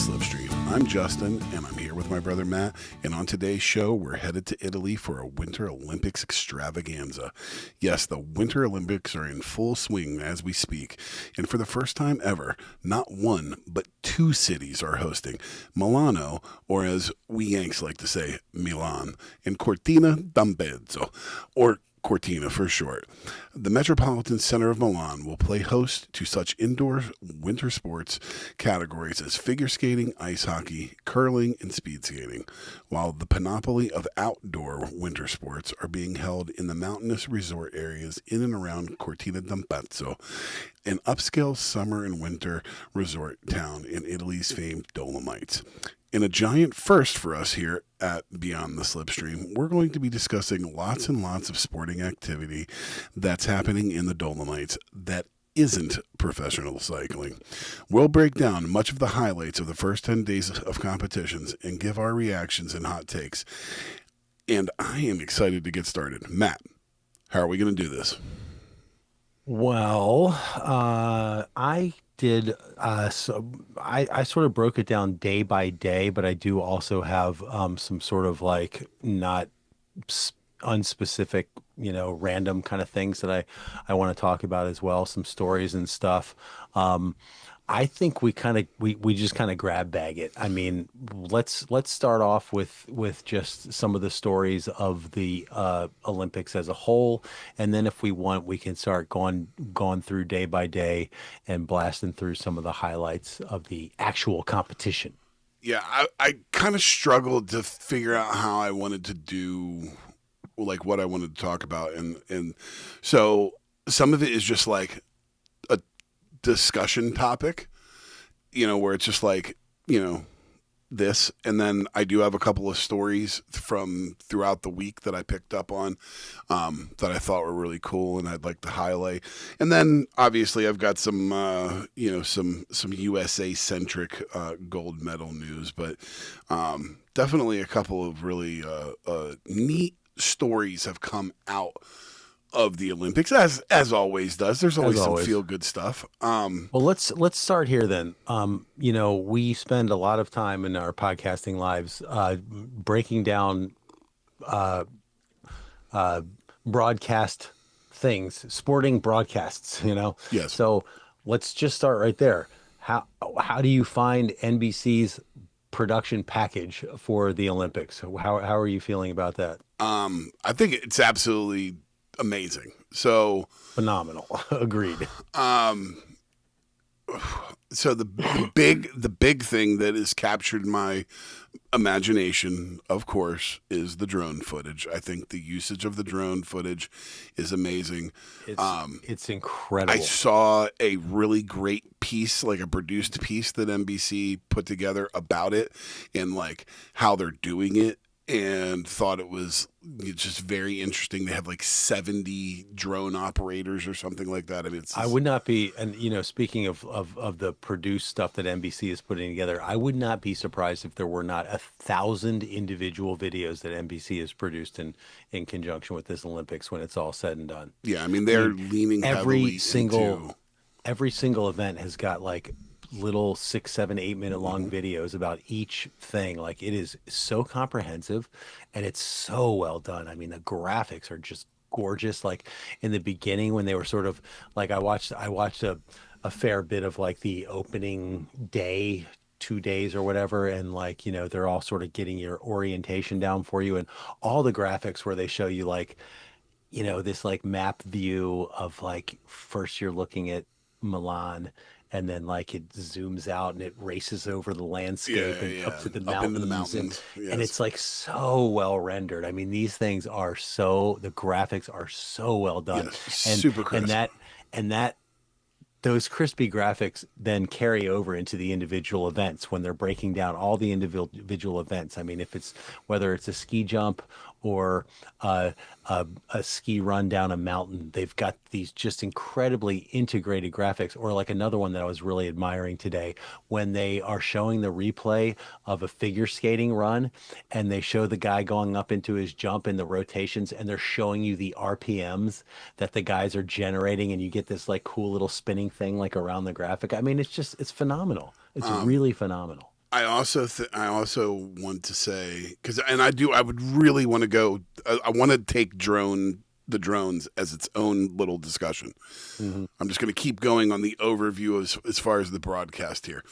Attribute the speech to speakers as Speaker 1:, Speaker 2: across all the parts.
Speaker 1: Slipstream. I'm Justin, and I'm here with my brother Matt, and on today's show, we're headed to Italy for a Winter Olympics extravaganza. Yes, the Winter Olympics are in full swing as we speak, and for the first time ever, not one, but two cities are hosting. Milano, or as we Yanks like to say, Milan, and Cortina d'Ampezzo, or Cortina for short. The Metropolitan Center of Milan will play host to such indoor winter sports categories as figure skating, ice hockey, curling, and speed skating, while the panoply of outdoor winter sports are being held in the mountainous resort areas in and around Cortina d'Ampezzo, an upscale summer and winter resort town in Italy's famed Dolomites. In a giant first for us here at Beyond the Slipstream, we're going to be discussing lots and lots of sporting activity that's happening in the Dolomites that isn't professional cycling. We'll break down much of the highlights of the first 10 days of competitions and give our reactions and hot takes. And I am excited to get started. Matt, how are we going to do this?
Speaker 2: Well, I did I sort of broke it down day by day, but I do also have some sort of like not unspecific, random kind of things that I want to talk about as well, some stories and stuff. Um, I think we just kind of grab bag it. I mean, let's start off with just some of the stories of the Olympics as a whole, and then if we want, we can start going through day by day and blasting through some of the highlights of the actual competition.
Speaker 1: Yeah, I kind of struggled to figure out how I wanted to do, like what I wanted to talk about. And so some of it is just like a discussion topic, where it's just like, this. And then I do have a couple of stories from throughout the week that I picked up on that I thought were really cool and I'd like to highlight. And then obviously I've got some, some USA centric gold medal news, but definitely a couple of really neat stories have come out of the Olympics, as always does. There's
Speaker 2: As
Speaker 1: always some
Speaker 2: always.
Speaker 1: feel good stuff.
Speaker 2: Well, let's start here then. We spend a lot of time in our podcasting lives breaking down uh, uh, broadcast things, sporting broadcasts,
Speaker 1: Yes.
Speaker 2: So let's just start right there. How do you find NBC's production package for the Olympics? How are you feeling about that?
Speaker 1: I think it's absolutely amazing. So,
Speaker 2: Phenomenal. Agreed.
Speaker 1: um, so the big thing that has captured my imagination, of course, is the drone footage. I think the usage of the drone footage is amazing.
Speaker 2: It's
Speaker 1: Um,
Speaker 2: it's
Speaker 1: I
Speaker 2: incredible.
Speaker 1: saw a really great piece, like a produced piece that NBC put together about it and like how they're doing it, and thought it was just very interesting. They have like 70 drone operators or something like that. I mean, it's
Speaker 2: I
Speaker 1: just,
Speaker 2: would not be, and speaking of the produced stuff that NBC is putting together, I would not be surprised if there were not 1,000 individual videos that NBC has produced in conjunction with this Olympics when it's all said and done.
Speaker 1: yeah, I mean,
Speaker 2: I
Speaker 1: they're
Speaker 2: mean,
Speaker 1: leaning
Speaker 2: every
Speaker 1: heavily
Speaker 2: single
Speaker 1: into.
Speaker 2: every single event has got like little 6, 7, 8 minute long
Speaker 1: Mhm.
Speaker 2: videos about each thing. Like it is so comprehensive and it's so well done. I mean, the graphics are just gorgeous. Like in the beginning when they were sort of like I watched a fair bit of like the opening day 2 days or whatever, and like they're all sort of getting your orientation down for you, and all the graphics where they show you like this like map view of like first you're looking at Milan, and then like it zooms out and it races over the
Speaker 1: Yeah,
Speaker 2: landscape and up
Speaker 1: yeah,
Speaker 2: to the
Speaker 1: up into the
Speaker 2: mountains,
Speaker 1: mountains.
Speaker 2: and
Speaker 1: Yes.
Speaker 2: it's like so well rendered. I mean, these things are so the graphics are so well done.
Speaker 1: Yes.
Speaker 2: And
Speaker 1: Super
Speaker 2: and
Speaker 1: crisp.
Speaker 2: that and that those crispy graphics then carry over into the individual events when they're breaking down all the individual events. I mean, if it's whether it's a ski jump or a ski run down a mountain, they've got these just incredibly integrated graphics. Or like another one that I was really admiring today, when they are showing the replay of a figure skating run, and they show the guy going up into his jump and the rotations, and they're showing you the RPMs that the guys are generating, and you get this like cool little spinning thing like around the graphic. I mean, it's phenomenal. It's
Speaker 1: Um,
Speaker 2: really phenomenal.
Speaker 1: I also want to say because I would really want to go. I want to take the drones as its own little discussion.
Speaker 2: Hmm.
Speaker 1: I'm just going to keep going on the overview as far as the broadcast here.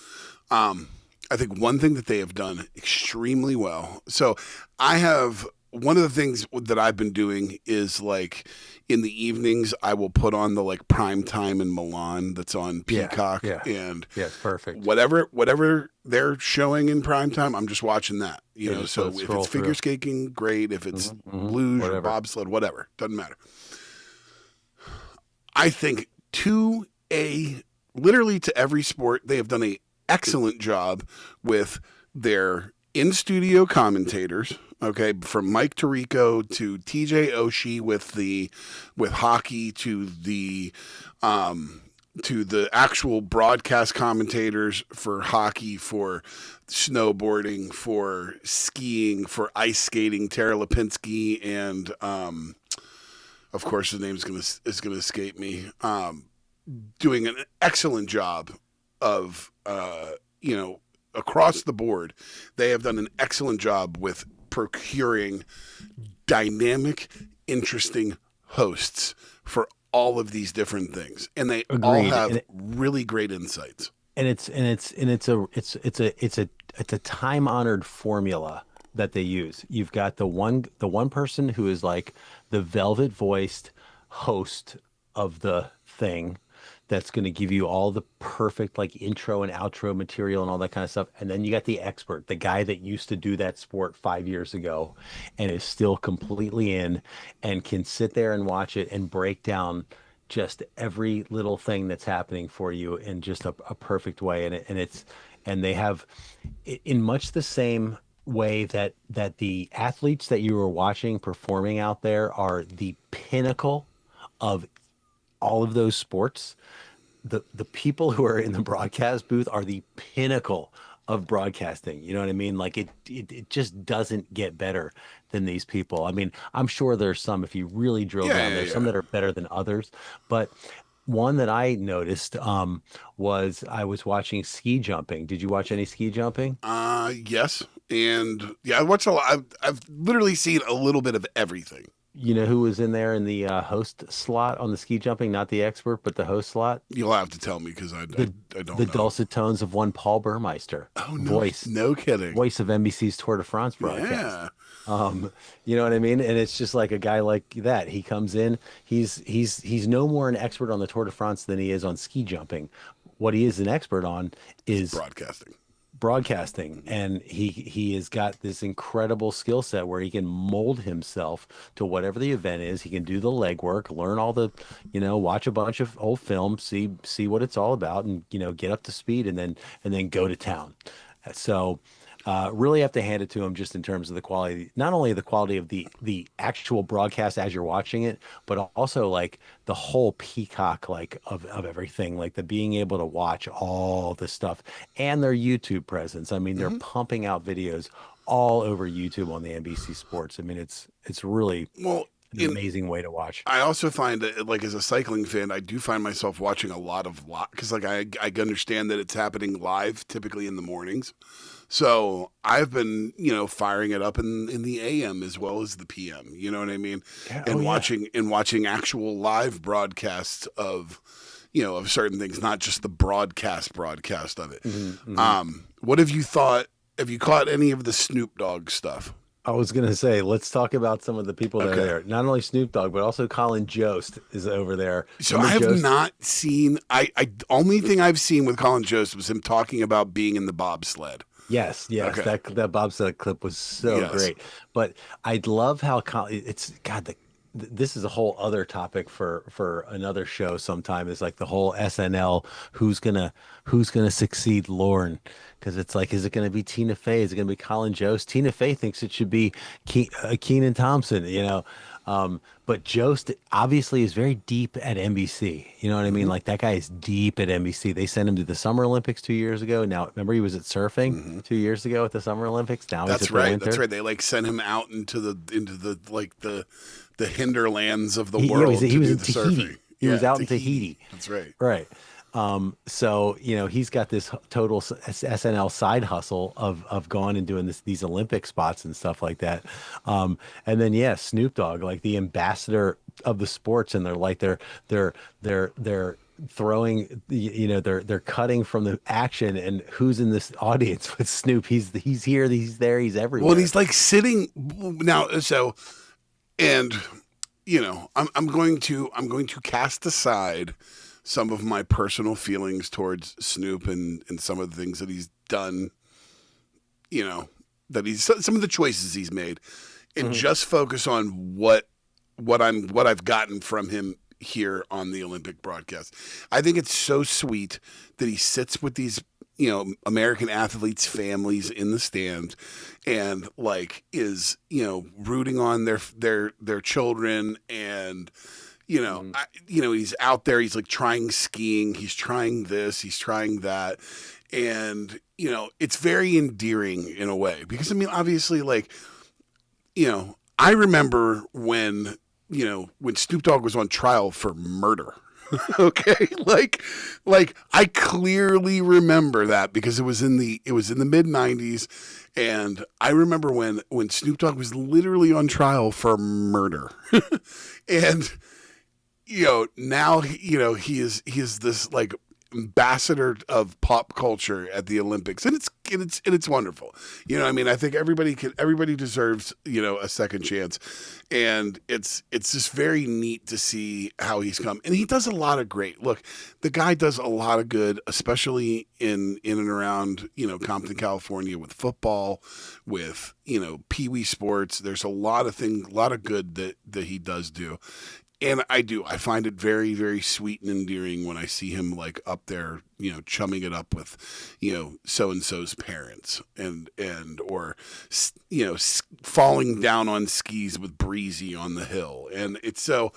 Speaker 1: I think one thing that they have done extremely well. So I have one of the things that I've been doing is like in the evenings I will put on the like prime time in Milan that's on
Speaker 2: Yeah,
Speaker 1: Peacock
Speaker 2: yeah,
Speaker 1: and
Speaker 2: yeah. It's perfect.
Speaker 1: whatever they're showing in prime time, I'm just watching that. You
Speaker 2: Yeah,
Speaker 1: know,
Speaker 2: just let
Speaker 1: so
Speaker 2: it
Speaker 1: if it's
Speaker 2: scroll
Speaker 1: figure
Speaker 2: through.
Speaker 1: skating, great. If it's luge or
Speaker 2: Whatever.
Speaker 1: bobsled, whatever, doesn't matter. I think to a literally to every sport, they have done a excellent job with their in studio commentators. Okay, from Mike Tirico to TJ Oshie with hockey um, to the actual broadcast commentators for hockey, for snowboarding, for skiing, for ice skating. Tara Lipinski and of course, his name is gonna escape me. Doing an excellent job of you know across the board. They have done an excellent job with procuring dynamic, interesting hosts for all of these different things, and they all
Speaker 2: Agreed.
Speaker 1: have really great insights.
Speaker 2: It's a time honored formula that they use. You've got the one person who is like the velvet voiced host of the thing that's going to give you all the perfect like intro and outro material and all that kind of stuff. And then you got the expert, the guy that used to do that sport 5 years ago and is still completely in and can sit there and watch it and break down just every little thing that's happening for you in just a perfect way. And they have in much the same way that the athletes that you were watching performing out there are the pinnacle of all of those sports. The people who are in the broadcast booth are the pinnacle of broadcasting. You know what I mean? Like it just doesn't get better than these people. I mean, I'm sure there's some, if you really drill
Speaker 1: Yeah,
Speaker 2: down,
Speaker 1: yeah,
Speaker 2: there's some
Speaker 1: yeah.
Speaker 2: that are better than others. But one that I noticed was I was watching ski jumping. Did you watch any ski jumping?
Speaker 1: Yes, and yeah, I watch a lot. I've literally seen a little bit of everything.
Speaker 2: You know who was in there in the host slot on the ski jumping? Not the expert, but the host slot.
Speaker 1: You'll have to tell me because
Speaker 2: The
Speaker 1: I don't
Speaker 2: the
Speaker 1: know.
Speaker 2: dulcet tones of one Paul Burmeister,
Speaker 1: Oh no,
Speaker 2: voice
Speaker 1: no kidding.
Speaker 2: voice of NBC's Tour de France broadcast.
Speaker 1: Yeah,
Speaker 2: You know what I mean? And it's just like a guy like that. He comes in, he's no more an expert on the Tour de France than he is on ski jumping. What he is an expert on
Speaker 1: it's
Speaker 2: is
Speaker 1: broadcasting.
Speaker 2: broadcasting, and he has got this incredible skill set where he can mold himself to whatever the event is. He can do the legwork, learn all the, watch a bunch of old films, see what it's all about, and get up to speed, and then go to town. So really have to hand it to him just in terms of the quality, not only the quality of the actual broadcast as you're watching it, but also like the whole peacock like of everything, like the being able to watch all this stuff and their YouTube presence. I mean, they're
Speaker 1: Hmm.
Speaker 2: pumping out videos all over YouTube on the NBC Sports. I mean, it's really
Speaker 1: Well,
Speaker 2: an
Speaker 1: in
Speaker 2: amazing way to watch.
Speaker 1: I also find that, like, as a cycling fan, I do find myself watching a lot of because, like, I understand that it's happening live, typically in the mornings. So I've been, firing it up in the AM as well as the PM. You know what I mean?
Speaker 2: Yeah. Oh
Speaker 1: And
Speaker 2: yeah.
Speaker 1: watching actual live broadcasts of, of certain things, not just the broadcast of it.
Speaker 2: Hmm. Hmm.
Speaker 1: What have you thought? Have you caught any of the Snoop Dogg stuff?
Speaker 2: I was gonna say, let's talk about some of the people that are
Speaker 1: Okay.
Speaker 2: there. Not only Snoop Dogg, but also Colin Jost is over there.
Speaker 1: So
Speaker 2: Remember
Speaker 1: I have
Speaker 2: Jost?
Speaker 1: not seen. I only thing I've seen with Colin Jost was him talking about being in the bobsled.
Speaker 2: Yes, yes.
Speaker 1: Okay.
Speaker 2: That bobsled clip was so
Speaker 1: Yes.
Speaker 2: great. But I love how it's God. This is a whole other topic for another show sometime. Is like the whole SNL who's gonna succeed Lorne, because it's like, is it gonna be Tina Fey? Is it gonna be Colin Jost? Tina Fey thinks it should be Keenan Thompson. But Jost obviously is very deep at NBC. You know what I mean?
Speaker 1: Hmm.
Speaker 2: Like that guy is deep at NBC. They sent him to the Summer Olympics 2 years ago. Now remember he was at surfing
Speaker 1: Hmm.
Speaker 2: 2 years ago at the Summer Olympics. Now he's
Speaker 1: That's
Speaker 2: at the
Speaker 1: right. That's
Speaker 2: winter.
Speaker 1: right. They like sent him out into the like the hinterlands of the
Speaker 2: He, yeah,
Speaker 1: world
Speaker 2: he
Speaker 1: to
Speaker 2: was
Speaker 1: do
Speaker 2: in
Speaker 1: the
Speaker 2: Tahiti.
Speaker 1: surfing.
Speaker 2: He was
Speaker 1: Yeah,
Speaker 2: out in
Speaker 1: Tahiti.
Speaker 2: Tahiti.
Speaker 1: That's right.
Speaker 2: Right. So, he's got this total SNL side hustle of going and doing these Olympic spots and stuff like that. And then yeah, Snoop Dogg, like the ambassador of the sports, and they're throwing, they're cutting from the action, and who's in this audience with Snoop? He's here, he's there, he's
Speaker 1: Well, and
Speaker 2: everywhere.
Speaker 1: he's like sitting now. So, and I'm going to cast aside some of my personal feelings towards Snoop and some of the things that he's done. You know, that he's some of the choices he's made, and
Speaker 2: Mhm.
Speaker 1: just focus on what I've gotten from him here on the Olympic broadcast. I think it's so sweet that he sits with these American athletes' families in the stands, and like is rooting on their children, and
Speaker 2: Mhm.
Speaker 1: he's out there, he's like trying skiing, he's trying this, he's trying that, and it's very endearing in a way, because I mean, obviously, like, I remember when Snoop Dogg was on trial for murder. Okay, like I clearly remember that, because it was in the mid '90s, and I remember when Snoop Dogg was literally on trial for murder, and now he is this like ambassador of pop culture at the Olympics, and it's wonderful. I mean, I think everybody deserves a second chance, and it's just very neat to see how he's come, and he does a lot of great. Look, the guy does a lot of good, especially in and around Compton, California, with football, with Pee Wee sports. There's a lot of things, a lot of good that he does do, and I find it very, very sweet and endearing when I see him like up there, chumming it up with, so and so's parents, or falling down on skis with Breezy on the hill, and it's so,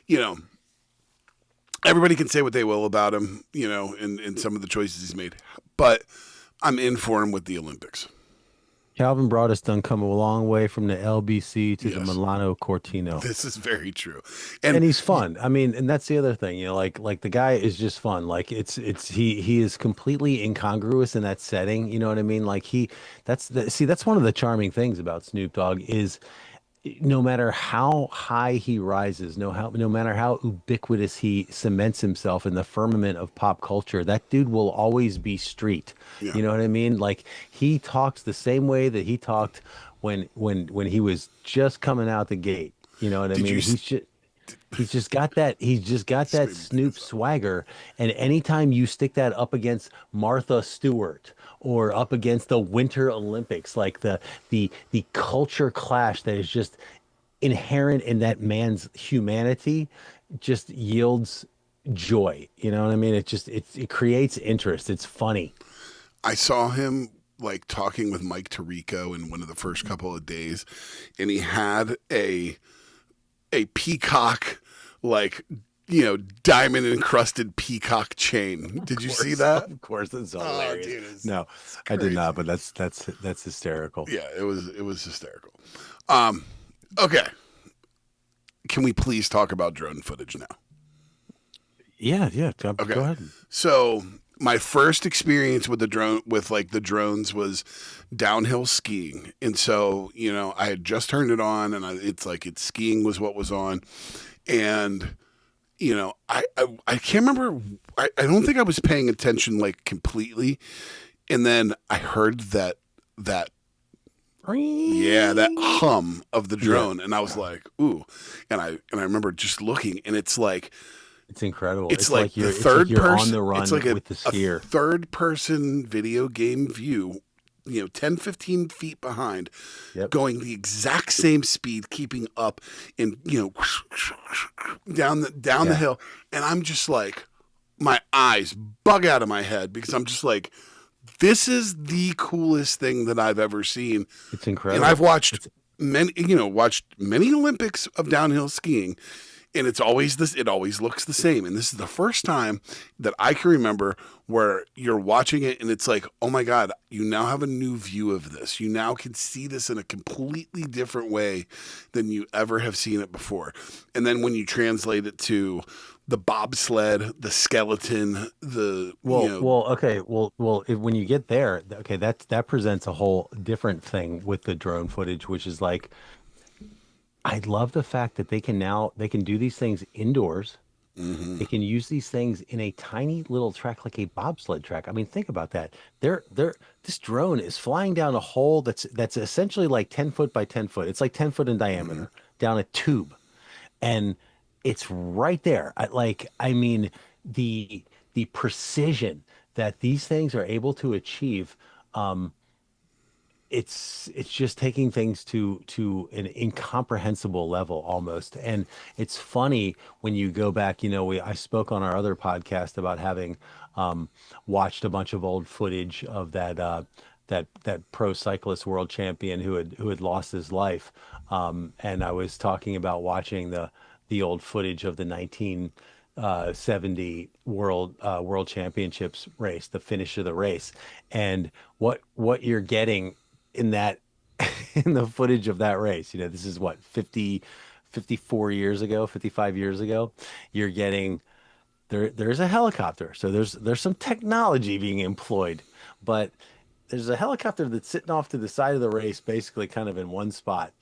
Speaker 1: you know, everybody can say what they will about him, in some of the choices he's made, but I'm in for him with the Olympics.
Speaker 2: Calvin Broadus done come a long way from the LBC to the
Speaker 1: Yes,
Speaker 2: Milano Cortino.
Speaker 1: this is very true, and
Speaker 2: And he's fun. I mean, and that's the other thing, like the guy is just fun. Like he is completely incongruous in that setting. You know what I mean? Like that's one of the charming things about Snoop Dogg is no matter how high he rises, no matter how ubiquitous he cements himself in the firmament of pop culture, that dude will always be street.
Speaker 1: yeah.
Speaker 2: You know what I mean? Like he talks the same way that he talked when he was just coming out the gate. You know what I
Speaker 1: Did you?
Speaker 2: mean? He's just got
Speaker 1: This
Speaker 2: that
Speaker 1: made me think of
Speaker 2: Snoop
Speaker 1: something.
Speaker 2: swagger. And anytime you stick that up against Martha Stewart or up against the Winter Olympics, like the culture clash that is just inherent in that man's humanity just yields joy. You know what I mean? It creates interest. It's funny.
Speaker 1: I saw him like talking with Mike Tirico in one of the first couple of days, and he had a peacock, like, diamond encrusted peacock chain.
Speaker 2: Of
Speaker 1: Did you see
Speaker 2: course,
Speaker 1: that?
Speaker 2: of course, that's
Speaker 1: Oh,
Speaker 2: hilarious.
Speaker 1: dude,
Speaker 2: No,
Speaker 1: it's
Speaker 2: I did not,
Speaker 1: crazy.
Speaker 2: but that's hysterical.
Speaker 1: Yeah, it was hysterical. Um, okay, can we please talk about drone footage now?
Speaker 2: Yeah, yeah. Go
Speaker 1: Okay,
Speaker 2: ahead.
Speaker 1: so my first experience with the drones was downhill skiing, and so I had just turned it on, and it's skiing was what was on, and I can't remember. I don't think I was paying attention like completely, and then I heard that yeah, that hum of the
Speaker 2: Yeah,
Speaker 1: drone, and I was like, ooh, and I remember just looking, and
Speaker 2: it's incredible.
Speaker 1: it's like the
Speaker 2: It's like
Speaker 1: third
Speaker 2: you're on
Speaker 1: person.
Speaker 2: the
Speaker 1: It's
Speaker 2: run
Speaker 1: like a,
Speaker 2: with the
Speaker 1: a
Speaker 2: skier.
Speaker 1: third person video game view, 10, 15 feet behind,
Speaker 2: Yep.
Speaker 1: going the exact same speed, keeping up, and down the
Speaker 2: Yeah,
Speaker 1: hill, and I'm just like, my eyes bug out of my head, because I'm just like, this is the coolest thing that I've ever seen,
Speaker 2: it's
Speaker 1: and I've
Speaker 2: incredible.
Speaker 1: watched
Speaker 2: It's
Speaker 1: many Olympics of downhill skiing, and it's always this. It always looks the same, and this is the first time that I can remember where you're watching it, and it's like, oh my god, you now have a new view of this. You now can see this in a completely different way than you ever have seen it before. And then when you translate it to the bobsled, the skeleton,
Speaker 2: Okay. When you get there, okay, that presents a whole different thing with the drone footage, which is like, I love the fact that they can do these things indoors.
Speaker 1: hmm
Speaker 2: They can use these things in a tiny little track like a bobsled track. I mean, think about that. This drone is flying down a hole that's essentially like 10 foot by 10 foot. It's like 10 foot in
Speaker 1: hmm
Speaker 2: diameter down a tube. And it's right there. I mean, the the precision that these things are able to achieve, um, it's just taking things to an incomprehensible level almost. And it's funny when you go back, I spoke on our other podcast about having watched a bunch of old footage of that pro cyclist world champion who had lost his life. And I was talking about watching the old footage of the 1970 world championships race, the finish of the race, and what you're getting in that in the footage of that race. This is what, 54 years ago, 55 years ago. You're getting there's a helicopter. So there's some technology being employed, but there's a helicopter that's sitting off to the side of the race, basically kind of in one spot.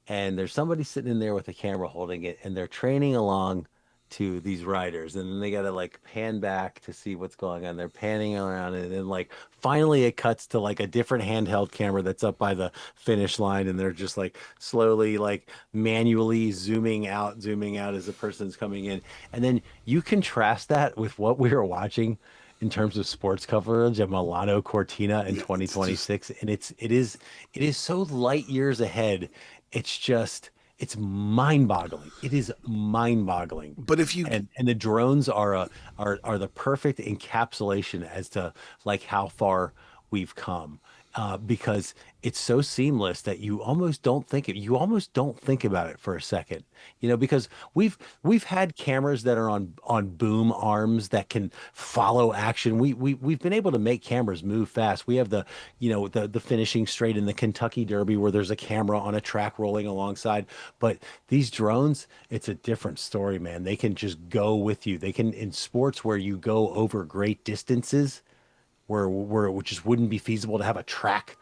Speaker 2: And there's somebody sitting in there with a camera holding it, and they're training along to these riders. And then they got to like pan back to see what's going on. They're panning around, and then like finally it cuts to like a different handheld camera that's up by the finish line. And they're just like slowly, like manually zooming out as the person's coming in. And then you contrast that with what we were watching in terms of sports coverage of Milano Cortina in
Speaker 1: Yeah, it's just.
Speaker 2: 2026, and it is so light years ahead. It's just it's mind-boggling. It is mind-boggling.
Speaker 1: But if you,
Speaker 2: And the drones are the perfect encapsulation as to like how far we've come. Because it's so seamless that you almost don't think about it for a second, because we've had cameras that are on boom arms that can follow action. We've been able to make cameras move fast. We have the finishing straight in the Kentucky Derby where there's a camera on a track rolling alongside. But these drones, it's a different story, man. They can just go with you. They can, in sports where you go over great distances, where it just wouldn't be feasible to have a track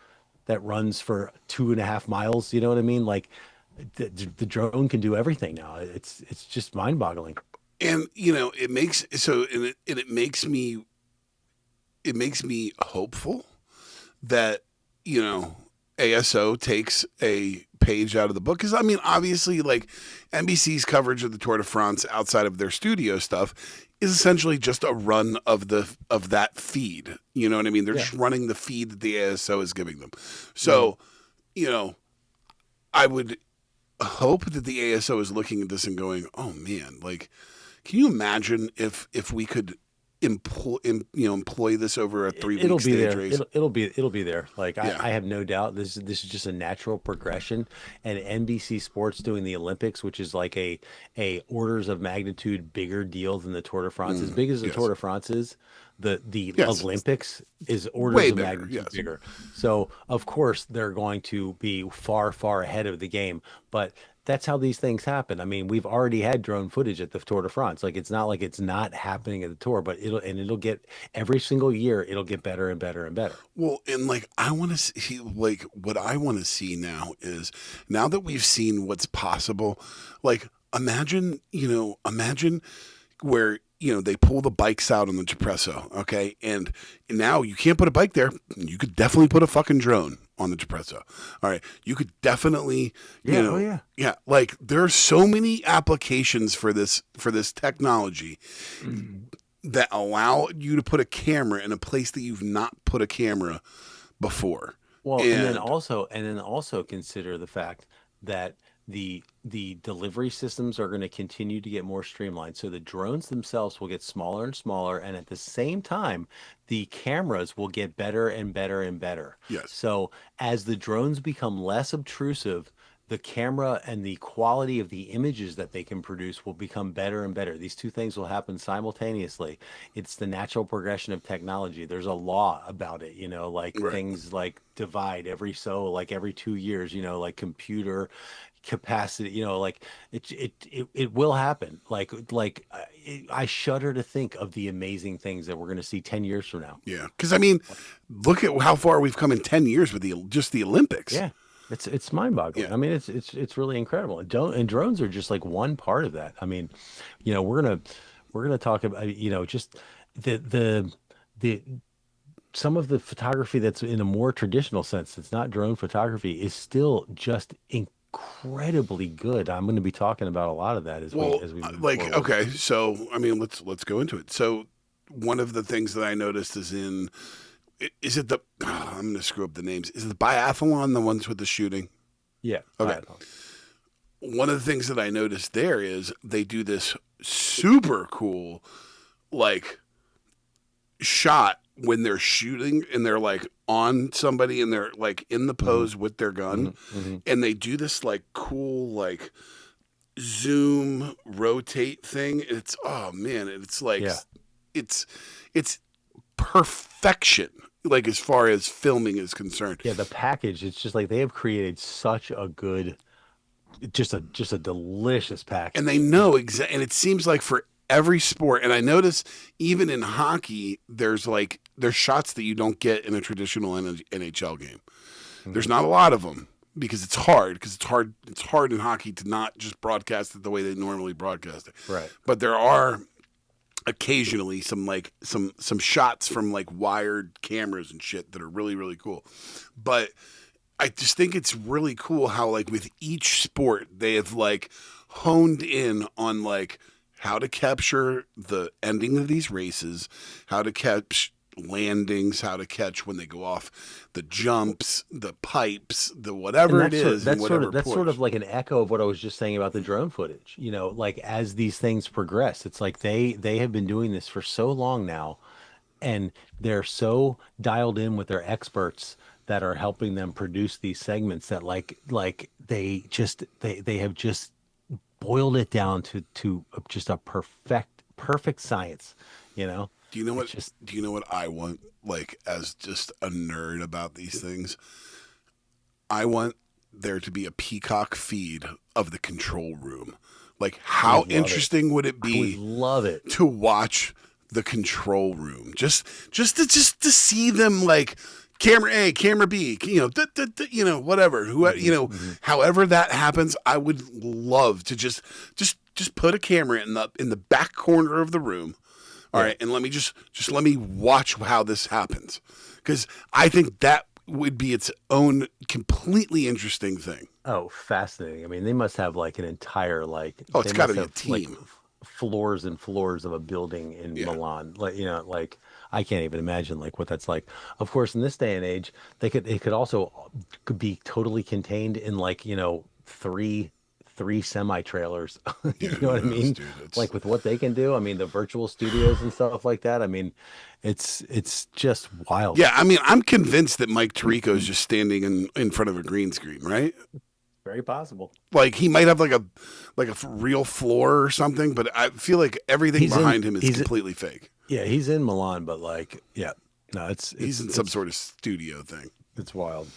Speaker 2: that runs for 2.5 miles. You know what I mean? Like the drone can do everything now. It's just mind-boggling.
Speaker 1: and it makes so and it makes me hopeful that you know ASO takes a page out of the book, because I mean obviously like NBC's coverage of the Tour de France outside of their studio stuff is essentially just a run of that feed. You know what I mean? They're
Speaker 2: Yeah.
Speaker 1: just running the feed that the ASO is giving them. So, you know, I would hope that the ASO is looking at this and going, "Oh man, like can you imagine if we could employ this over a three
Speaker 2: It'll
Speaker 1: week
Speaker 2: be
Speaker 1: stage
Speaker 2: there.
Speaker 1: race?"
Speaker 2: It'll be there. Like
Speaker 1: Yeah.
Speaker 2: I have no doubt this is just a natural progression. And NBC Sports doing the Olympics, which is like a orders of magnitude bigger deal than the Tour de France. As big as the Tour
Speaker 1: Yes.
Speaker 2: de France is, the
Speaker 1: Yes.
Speaker 2: Olympics is orders
Speaker 1: Way
Speaker 2: of
Speaker 1: bigger.
Speaker 2: magnitude
Speaker 1: Yes.
Speaker 2: bigger. So of course they're going to be far, far ahead of the game. But that's how these things happen. I mean, we've already had drone footage at the Tour de France. Like it's not like it's not happening at the tour, but it'll get every single year, it'll get better and better and better.
Speaker 1: Well, and like I want to see, like what I want to see now is, now that we've seen what's possible, like imagine where they pull the bikes out on the Depresso, okay, and now you can't put a bike there. You could definitely put a fucking drone on the Depresso. All right, you could definitely,
Speaker 2: Yeah. Oh yeah.
Speaker 1: yeah, like there are so many applications for this technology that allow you to put a camera in a place that you've not put a camera before.
Speaker 2: Well,
Speaker 1: And
Speaker 2: and then also consider the fact that the delivery systems are going to continue to get more streamlined. So the drones themselves will get smaller and smaller, and at the same time, the cameras will get better and better and better.
Speaker 1: yes,
Speaker 2: So as the drones become less obtrusive, the camera and the quality of the images that they can produce will become better and better. These two things will happen simultaneously. It's the natural progression of technology. There's a law about it, like
Speaker 1: Right.
Speaker 2: things like divide like every 2 years, like computer capacity, like it will happen. I shudder to think of the amazing things that we're going to see 10 years from now.
Speaker 1: Yeah. Because I mean, look at how far we've come in 10 years with just the Olympics.
Speaker 2: Yeah. It's
Speaker 1: Yeah.
Speaker 2: mind-boggling. I mean, it's really incredible. And drones are just like one part of that. I mean, we're gonna talk about just the some of the photography that's in a more traditional sense. It's not drone photography is still just incredibly good. I'm going to be talking about a lot of that as we
Speaker 1: Well,
Speaker 2: as we move
Speaker 1: like,
Speaker 2: forward.
Speaker 1: okay, so I mean, let's go into it. So one of the things that I noticed is is it the I'm going to screw up the names. Is it the biathlon the ones with the shooting?
Speaker 2: Yeah.
Speaker 1: Okay. One of the things that I noticed there is they do this super cool like shot when they're shooting and they're like on somebody and they're like in the
Speaker 2: Hmm.
Speaker 1: pose with their
Speaker 2: Hmm.
Speaker 1: gun
Speaker 2: Hmm.
Speaker 1: and they do this like cool like zoom rotate thing. It's oh man, it's like
Speaker 2: Yeah.
Speaker 1: it's it's perfection like as far as filming is concerned.
Speaker 2: Yeah, the package, it's just like they have created such a good, just a delicious
Speaker 1: And they
Speaker 2: package,
Speaker 1: know exactly, and it seems like for every sport, and I notice even in hockey there's shots that you don't get in a traditional NHL game. There's
Speaker 2: Mhm.
Speaker 1: not a lot of them because it's hard in hockey to not just broadcast it the way they normally broadcast it.
Speaker 2: Right.
Speaker 1: But there are occasionally some shots from like wired cameras and shit that are really really cool. But I just think it's really cool how like with each sport they have like honed in on like how to capture the ending of these races, how to catch landings, how to catch when they go off the jumps, the pipes, the
Speaker 2: And
Speaker 1: whatever it is, and whatever
Speaker 2: that's sort
Speaker 1: push.
Speaker 2: of like an echo of what I was just saying about the drone footage. Like as these things progress, it's like they have been doing this for so long now, and they're so dialed in with their experts that are helping them produce these segments that they have just boiled it down to just a perfect science, you know?
Speaker 1: Do you know
Speaker 2: It's
Speaker 1: what?
Speaker 2: just
Speaker 1: Do you know what I want? Like as just a nerd about these things, I want there to be a peacock feed of the control room. Like,
Speaker 2: I
Speaker 1: how
Speaker 2: would love it.
Speaker 1: interesting would it
Speaker 2: I would
Speaker 1: be
Speaker 2: love it.
Speaker 1: to watch the control room? Just to see them like camera A, camera B, whatever.
Speaker 2: Hmm. Hmm.
Speaker 1: However that happens, I would love to just put a camera in the back corner of the room. All
Speaker 2: Yeah.
Speaker 1: right, and let me let me watch how this happens because I think that would be its own completely interesting thing.
Speaker 2: Oh, fascinating. I mean, they must have like an entire
Speaker 1: Oh,
Speaker 2: they
Speaker 1: it's got to
Speaker 2: must
Speaker 1: be a
Speaker 2: have like
Speaker 1: team.
Speaker 2: floors and floors of a building in
Speaker 1: Yeah,
Speaker 2: Milan. Like I can't even imagine like what that's like. Of course, in this day and age, it could also could be totally contained in like, three semi trailers.
Speaker 1: yeah.
Speaker 2: You know
Speaker 1: Who
Speaker 2: what I
Speaker 1: knows,
Speaker 2: mean?
Speaker 1: dude? It's
Speaker 2: Like with what they can do. I mean, the virtual studios and stuff like that. I mean, it's just wild.
Speaker 1: yeah. I mean, I'm convinced that Mike Tirico is just standing in front of a green screen, right?
Speaker 2: Very possible.
Speaker 1: Like he might have like a real floor or something, but I feel like everything
Speaker 2: He's in
Speaker 1: behind him is
Speaker 2: he's
Speaker 1: completely fake.
Speaker 2: Yeah, he's in Milan, but like, yeah, no,
Speaker 1: He's in some sort of studio thing.
Speaker 2: it's wild.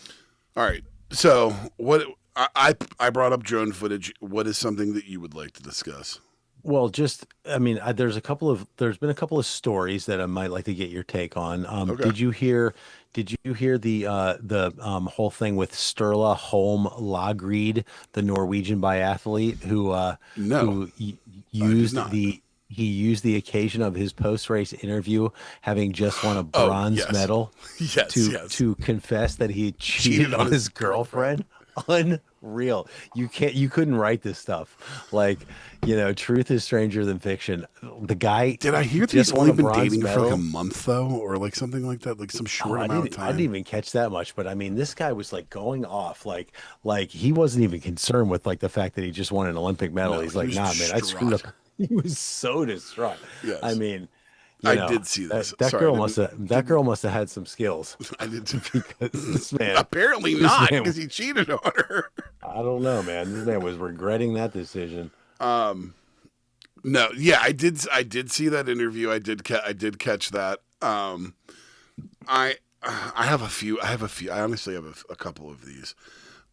Speaker 1: All right. So what I brought up drone footage. What is something that you would like to discuss?
Speaker 2: Well, I mean, there's been a couple of stories that I might like to get your take on.
Speaker 1: Okay.
Speaker 2: Did you hear the whole thing with Sturla Holm Lagerud, the Norwegian biathlete
Speaker 1: No,
Speaker 2: who
Speaker 1: I did
Speaker 2: used
Speaker 1: not.
Speaker 2: he used the occasion of his post-race interview, having just won a
Speaker 1: Oh
Speaker 2: bronze
Speaker 1: yes,
Speaker 2: medal,
Speaker 1: yes, yes.
Speaker 2: to confess that he had
Speaker 1: Cheated
Speaker 2: cheated
Speaker 1: on
Speaker 2: on
Speaker 1: his
Speaker 2: his
Speaker 1: girlfriend.
Speaker 2: girlfriend. Unreal. You couldn't write this stuff. Like, truth is stranger than fiction. The guy
Speaker 1: Did I hear that he's
Speaker 2: just won
Speaker 1: only
Speaker 2: a
Speaker 1: been
Speaker 2: bronze
Speaker 1: dating for like a
Speaker 2: medal.
Speaker 1: month though, or like something like that, like some
Speaker 2: Oh,
Speaker 1: short amount of
Speaker 2: I didn't
Speaker 1: time?
Speaker 2: even catch that much, but I mean, this guy was like going off, like he wasn't even concerned with like the fact that he just won an Olympic medal.
Speaker 1: No,
Speaker 2: He's
Speaker 1: he
Speaker 2: like,
Speaker 1: was
Speaker 2: nah, man, I screwed up.
Speaker 1: distraught.
Speaker 2: He was so distraught. I
Speaker 1: Yes,
Speaker 2: mean,
Speaker 1: I did see this.
Speaker 2: that
Speaker 1: Sorry, I
Speaker 2: girl
Speaker 1: didn't
Speaker 2: that
Speaker 1: didn't
Speaker 2: girl must have had some skills
Speaker 1: I did.
Speaker 2: because
Speaker 1: Apparently
Speaker 2: this
Speaker 1: not,
Speaker 2: man
Speaker 1: because he cheated on her.
Speaker 2: I don't know, man. This man was regretting that decision.
Speaker 1: No, yeah, I did see that interview. I did catch that. I have a few. I honestly have a couple of these.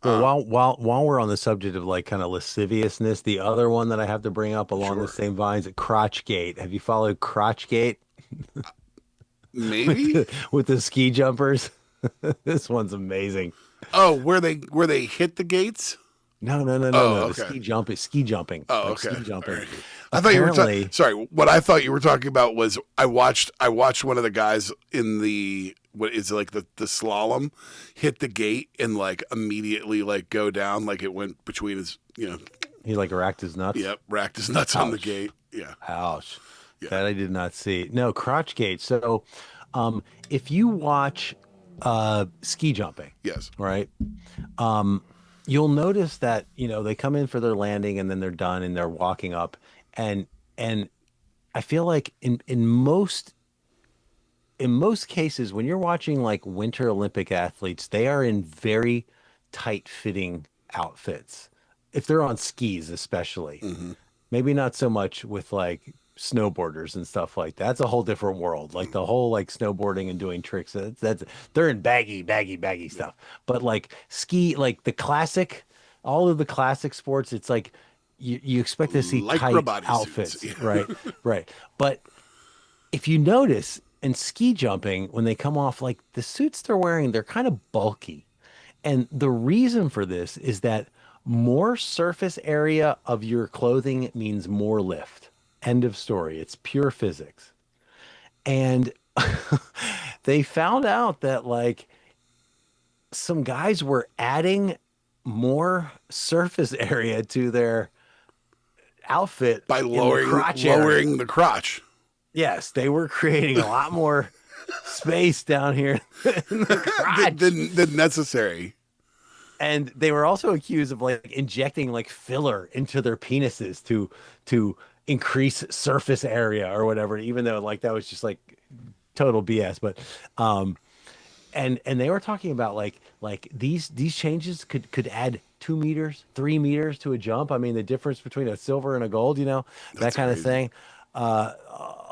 Speaker 2: Well,
Speaker 1: Um,
Speaker 2: while we're on the subject of like kind of lasciviousness, the other one that I have to bring up along the
Speaker 1: sure,
Speaker 2: same vines, Crotchgate. Have you followed Crotchgate with
Speaker 1: maybe.
Speaker 2: with the ski jumpers? This one's amazing.
Speaker 1: Oh, where they hit the gates?
Speaker 2: No, no, no, no,
Speaker 1: Oh,
Speaker 2: no. The
Speaker 1: okay.
Speaker 2: ski jumping,
Speaker 1: Oh,
Speaker 2: like
Speaker 1: okay.
Speaker 2: ski
Speaker 1: All
Speaker 2: jumping.
Speaker 1: right. I thought you were
Speaker 2: Apparently,
Speaker 1: sorry. What I thought you were talking about was I watched one of the guys in the what is it, like the slalom hit the gate and like immediately like go down like it went between his
Speaker 2: he like racked his nuts.
Speaker 1: yep, racked his nuts on the
Speaker 2: Ouch.
Speaker 1: gate. Yeah.
Speaker 2: Ouch.
Speaker 1: Yeah.
Speaker 2: That I did not see. No, Crotchgate. So, if you watch ski jumping,
Speaker 1: Yes.
Speaker 2: right? Um, you'll notice that, they come in for their landing and then they're done and they're walking up and and I feel like in most cases when you're watching like Winter Olympic athletes, they are in very tight fitting outfits. If they're on skis, especially.
Speaker 1: Hmm.
Speaker 2: Maybe not so much with like snowboarders and stuff like that. That's a whole different world. Like the whole like snowboarding and doing tricks. That's they're in baggy stuff. But like ski, like all of the classic sports, it's like you expect to see
Speaker 1: Lycra
Speaker 2: tight
Speaker 1: bodysuits.
Speaker 2: outfits, right? Right. But if you notice in ski jumping, when they come off, like the suits they're wearing, they're kind of bulky. And the reason for this is that more surface area of your clothing means more lift. End of story. It's pure physics. And they found out that like some guys were adding more surface area to their outfit
Speaker 1: By
Speaker 2: in the
Speaker 1: lowering
Speaker 2: crotch area.
Speaker 1: lowering the crotch.
Speaker 2: Yes, they were creating a lot more space down here in the crotch.
Speaker 1: than necessary.
Speaker 2: And they were also accused of like injecting like filler into their penises to increase surface area or whatever, even though like that was just like total BS. But um and they were talking about like these changes could add 2 meters, 3 meters to a jump. I mean, the difference between a silver and a gold, that
Speaker 1: That's
Speaker 2: kind of
Speaker 1: crazy.
Speaker 2: thing.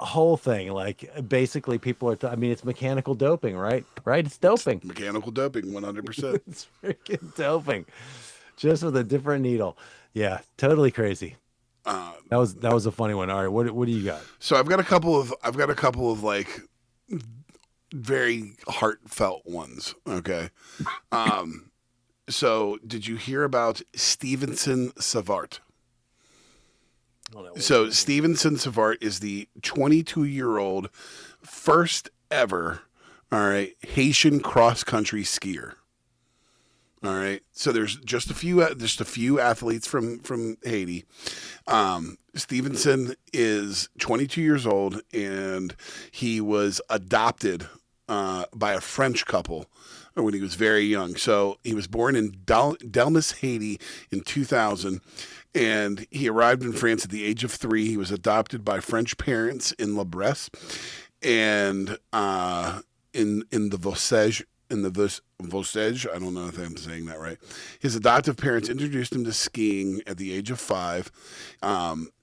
Speaker 2: Whole thing, like basically people I mean, it's mechanical doping, right? Right? It's
Speaker 1: It's
Speaker 2: doping.
Speaker 1: mechanical doping, 100%.
Speaker 2: It's freaking doping, just with a different needle. Yeah, totally crazy.
Speaker 1: Uh,
Speaker 2: That was a funny one. All right, what do you got?
Speaker 1: so I've got a couple of like very heartfelt ones. Okay. Um, so did you hear about Stevenson Savart?
Speaker 2: I don't know.
Speaker 1: So Stevenson Savart is the 22-year-old first ever, all right, Haitian cross country skier. All right. So there's just a few athletes from Haiti. Stevenson is 22 years old and he was adopted by a French couple when he was very young. So he was born in Delmas, Haiti in 2000 and he arrived in France at the age of 3. He was adopted by French parents in La Bresse and in the Vosges Vosges. I don't know if I'm saying that right. His adoptive parents introduced him to skiing at the age of 5.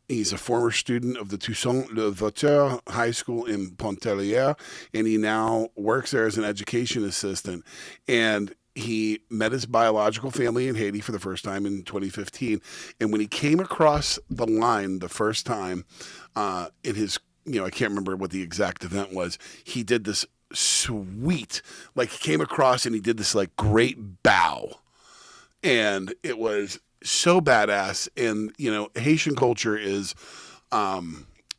Speaker 1: He's a former student of the Toussaint Louverture High School in Pontarlier, and he now works there as an education assistant. And he met his biological family in Haiti for the first time in 2015. And when he came across the line the first time in his, I can't remember what the exact event was, he did this sweet, like he came across and he did this like great bow. And it was so badass. And, Haitian culture is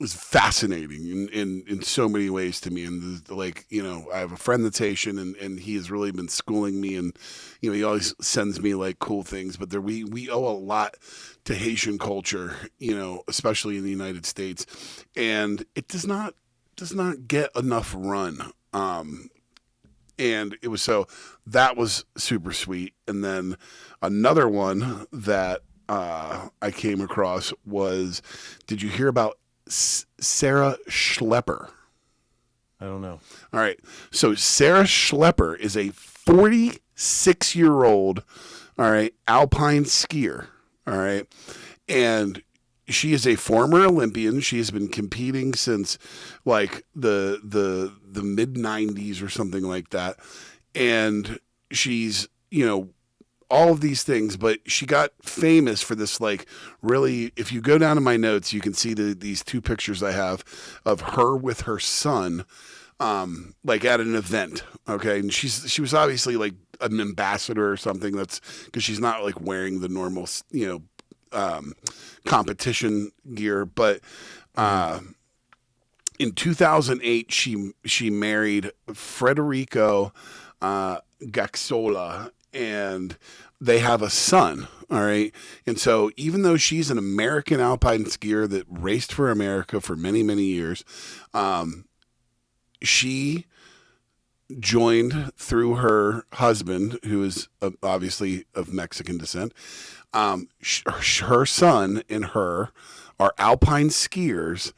Speaker 1: fascinating in so many ways to me. And like, I have a friend that's Haitian and he has really been schooling me and, he always sends me like cool things, but we owe a lot to Haitian culture, especially in the United States. And it does not get enough run. And it was that was super sweet. And then another one that I came across was, did you hear about Sarah Schlepper?
Speaker 2: I don't know.
Speaker 1: All right. So Sarah Schlepper is a 46-year-old all right, alpine skier, all right, and she is a former Olympian. She has been competing since like the mid '90s or something like that, and she's all of these things, but she got famous for this like really. If you go down to my notes, you can see these two pictures I have of her with her son, like at an event. Okay, and she was obviously like an ambassador or something. That's because she's not like wearing the normal, competition gear. But in 2008, she married Federico Gaxola, and they have a son. All right. And so even though she's an American alpine skier that raced for America for many, many years, she joined through her husband, who is obviously of Mexican descent. Her son and her are alpine skiers.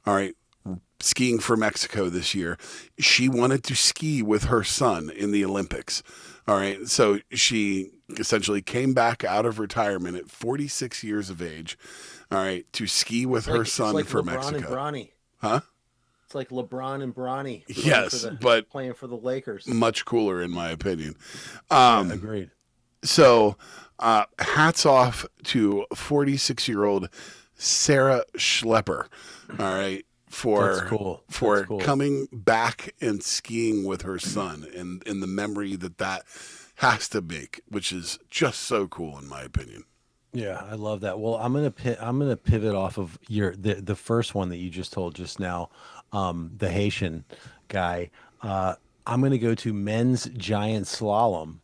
Speaker 1: All right. Skiing for Mexico this year. She wanted to ski with her son in the Olympics. All right. So she essentially came back out of retirement at 46 years of age. All right. To ski with her son
Speaker 2: like
Speaker 1: for
Speaker 2: LeBron
Speaker 1: Mexico.
Speaker 2: and Bronny.
Speaker 1: Huh?
Speaker 2: It's like LeBron and Bronny
Speaker 1: Yes, but
Speaker 2: playing for the Lakers.
Speaker 1: much cooler in my opinion.
Speaker 2: Yeah, agreed.
Speaker 1: So, hats off to 46-year-old Sarah Schlepper. All right.
Speaker 2: That's cool.
Speaker 1: For coming back and skiing with her son, and the memory that has to make, which is just so cool in my opinion.
Speaker 2: Yeah, I love that. Well, I'm gonna pivot off of the first one that you just told just now, the Haitian guy. I'm gonna go to men's giant slalom,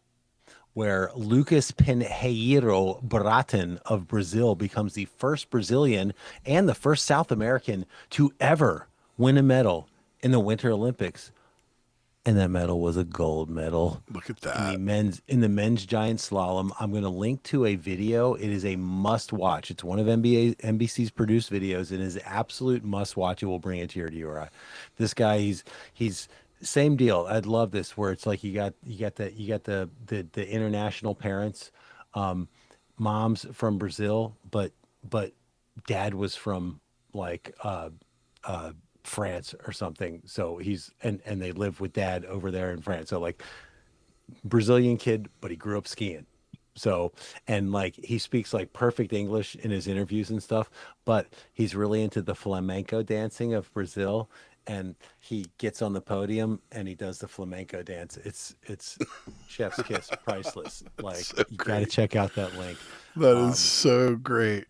Speaker 2: where Lucas Pinheiro Braten of Brazil becomes the first Brazilian and the first South American to ever win a medal in the Winter Olympics. And that medal was a gold medal.
Speaker 1: Look at that.
Speaker 2: In the men's giant slalom. I'm going to link to a video. It is a must watch. It's one of NBC's produced videos. It is an absolute must watch. It will bring a tear to your eye. This guy, he's same deal. I'd love this where it's like you got the international parents, moms from Brazil, but dad was from like France or something. So he's and they live with dad over there in France. So like Brazilian kid, but he grew up skiing. So and like he speaks like perfect English in his interviews and stuff, but he's really into the flamenco dancing of Brazil. And he gets on the podium and he does the flamenco dance. It's chef's kiss, priceless. Like
Speaker 1: so
Speaker 2: you got to check out that link.
Speaker 1: That is so great.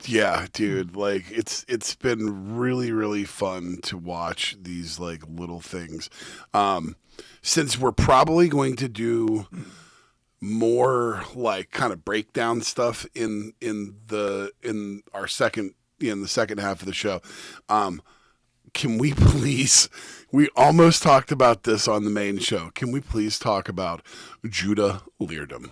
Speaker 1: Yeah, dude, like it's been really, really fun to watch these like little things. Since we're probably going to do more like kind of breakdown stuff in our second in the second half of the show. Can we please? We almost talked about this on the main show. Can we please talk about Judah Leardom?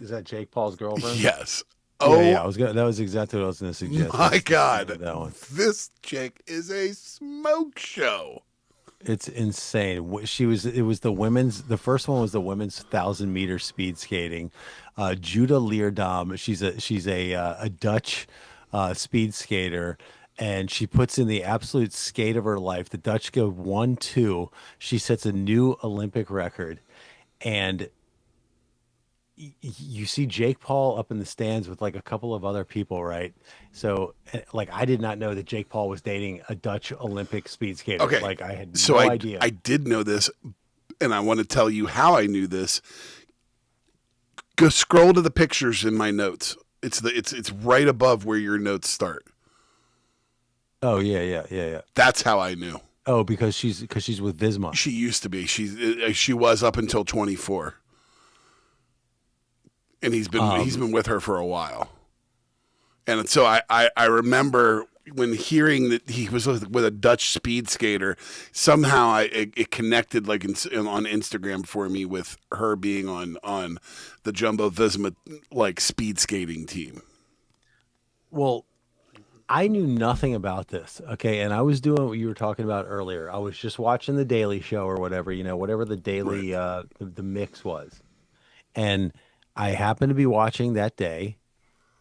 Speaker 2: Is that Jake Paul's girlfriend?
Speaker 1: Yes.
Speaker 2: Oh, yeah. That was exactly what I was going to suggest.
Speaker 1: My God,
Speaker 2: that one.
Speaker 1: This chick is a smoke show.
Speaker 2: It's insane. It was the women's. The first one was the women's 1,000-meter speed skating. Judah Leerdam. She's a Dutch speed skater, and she puts in the absolute skate of her life. The Dutch go 1-2. She sets a new Olympic record, and you see Jake Paul up in the stands with like a couple of other people, right? So, like, I did not know that Jake Paul was dating a Dutch Olympic speed skater.
Speaker 1: Okay,
Speaker 2: like I had
Speaker 1: so
Speaker 2: no
Speaker 1: I,
Speaker 2: idea.
Speaker 1: I did know this, and I want to tell you how I knew this. Go scroll to the pictures in my notes. It's right above where your notes start.
Speaker 2: Oh yeah.
Speaker 1: That's how I knew.
Speaker 2: Oh, because she's with Visma.
Speaker 1: She used to be. She was up until 24. And he's been with her for a while. And so I remember when hearing that he was with a Dutch speed skater, somehow it connected like on Instagram for me with her being on the Jumbo Visma like speed skating team.
Speaker 2: Well, I knew nothing about this. Okay. And I was doing what you were talking about earlier. I was just watching the Daily Show or whatever, whatever the
Speaker 1: Right.
Speaker 2: daily, the mix was. And I happened to be watching that day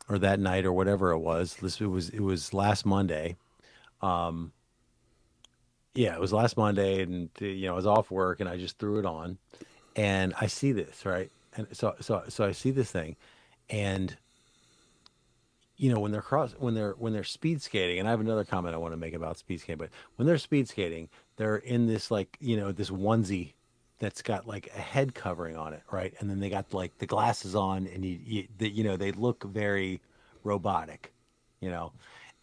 Speaker 2: or that night or whatever it was. It was last Monday. Um, yeah, it was last Monday and, I was off work and I just threw it on and I see this, right? And so I see this thing and when they're speed skating, and I have another comment I want to make about speed skating, but when they're speed skating, they're in this like, this onesie that's got like a head covering on it, right? And then they got like the glasses on and they look very robotic, you know.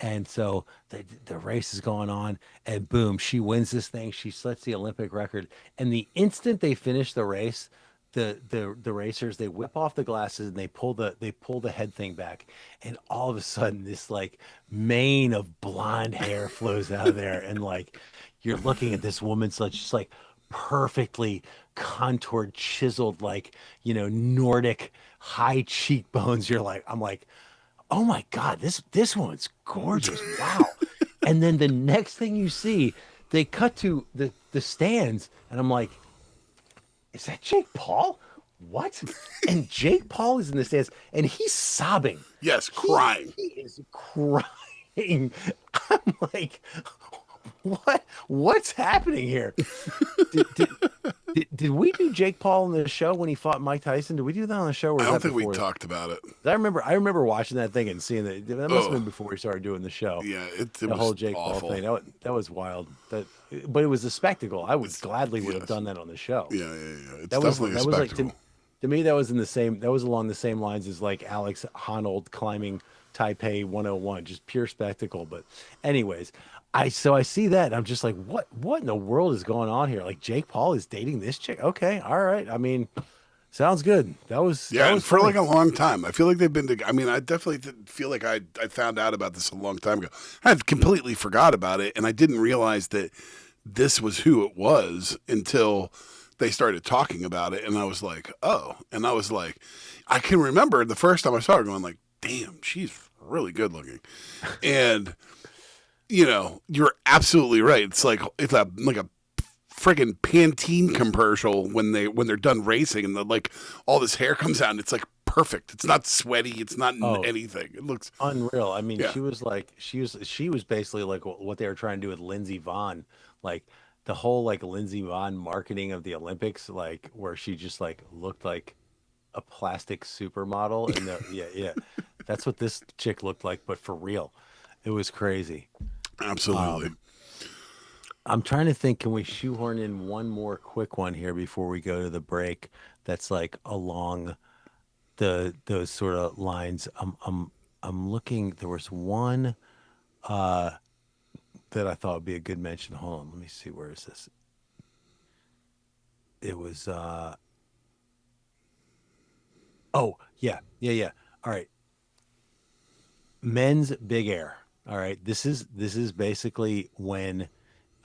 Speaker 2: And so the race is going on and boom, she wins this thing. She sets the Olympic record. And the instant they finish the race, the racers, they whip off the glasses and they pull the head thing back, and all of a sudden this like mane of blonde hair flows out of there, and like you're looking at this woman, so it's just like perfectly contoured, chiseled, like Nordic high cheekbones. I'm like, oh my God, this woman's gorgeous. Wow. And then the next thing you see, they cut to the stands, and I'm like, is that Jake Paul? What? And Jake Paul is in the stands and he's sobbing.
Speaker 1: Yes, crying.
Speaker 2: He is crying. I'm like, what? What's happening here? Did, did, did we do Jake Paul on the show when he fought Mike Tyson? Did we do that on the show? Or
Speaker 1: I
Speaker 2: was
Speaker 1: don't
Speaker 2: that
Speaker 1: think we
Speaker 2: before?
Speaker 1: talked about it.
Speaker 2: I remember watching that thing and seeing that. That must have
Speaker 1: Oh,
Speaker 2: been before we started doing the show.
Speaker 1: yeah, it
Speaker 2: The
Speaker 1: was
Speaker 2: whole Jake Paul
Speaker 1: awful.
Speaker 2: thing. That was wild. But it was a spectacle. I would
Speaker 1: It's
Speaker 2: gladly would have
Speaker 1: yes,
Speaker 2: done that on the show.
Speaker 1: yeah. It's
Speaker 2: That was
Speaker 1: definitely a
Speaker 2: that was like
Speaker 1: spectacle.
Speaker 2: to me that was along the same lines as like Alex Honnold climbing Taipei 101, just pure spectacle. But anyways, I see that and I'm just like, what in the world is going on here? Like Jake Paul is dating this chick? Okay, all right. I mean, sounds good. That
Speaker 1: Yeah, and
Speaker 2: was
Speaker 1: for like
Speaker 2: funny.
Speaker 1: a long time, I feel like they've been. I mean, I definitely feel like I found out about this a long time ago. I had completely forgot about it, and I didn't realize that this was who it was until they started talking about it, and I was like, oh, and I was like, I can remember the first time I saw her going like, damn, she's really good looking, and you're absolutely right. It's like a friggin' Pantene commercial when they're done racing and like all this hair comes out and it's like perfect. It's not sweaty. It's not
Speaker 2: Oh,
Speaker 1: anything. It looks
Speaker 2: unreal. I mean,
Speaker 1: yeah.
Speaker 2: she was basically like what they were trying to do with Lindsey Vonn, like the whole like Lindsey Vonn marketing of the Olympics, like where she just like looked like a plastic supermodel, and yeah, that's what this chick looked like, but for real. It was crazy.
Speaker 1: Absolutely.
Speaker 2: I'm trying to think, can we shoehorn in one more quick one here before we go to the break that's like along those sort of lines. I'm looking. There was one uh that I thought would be a good mention. Hold on, let me see. Where is this? It was oh yeah. All right. Men's big air. All right. This is basically when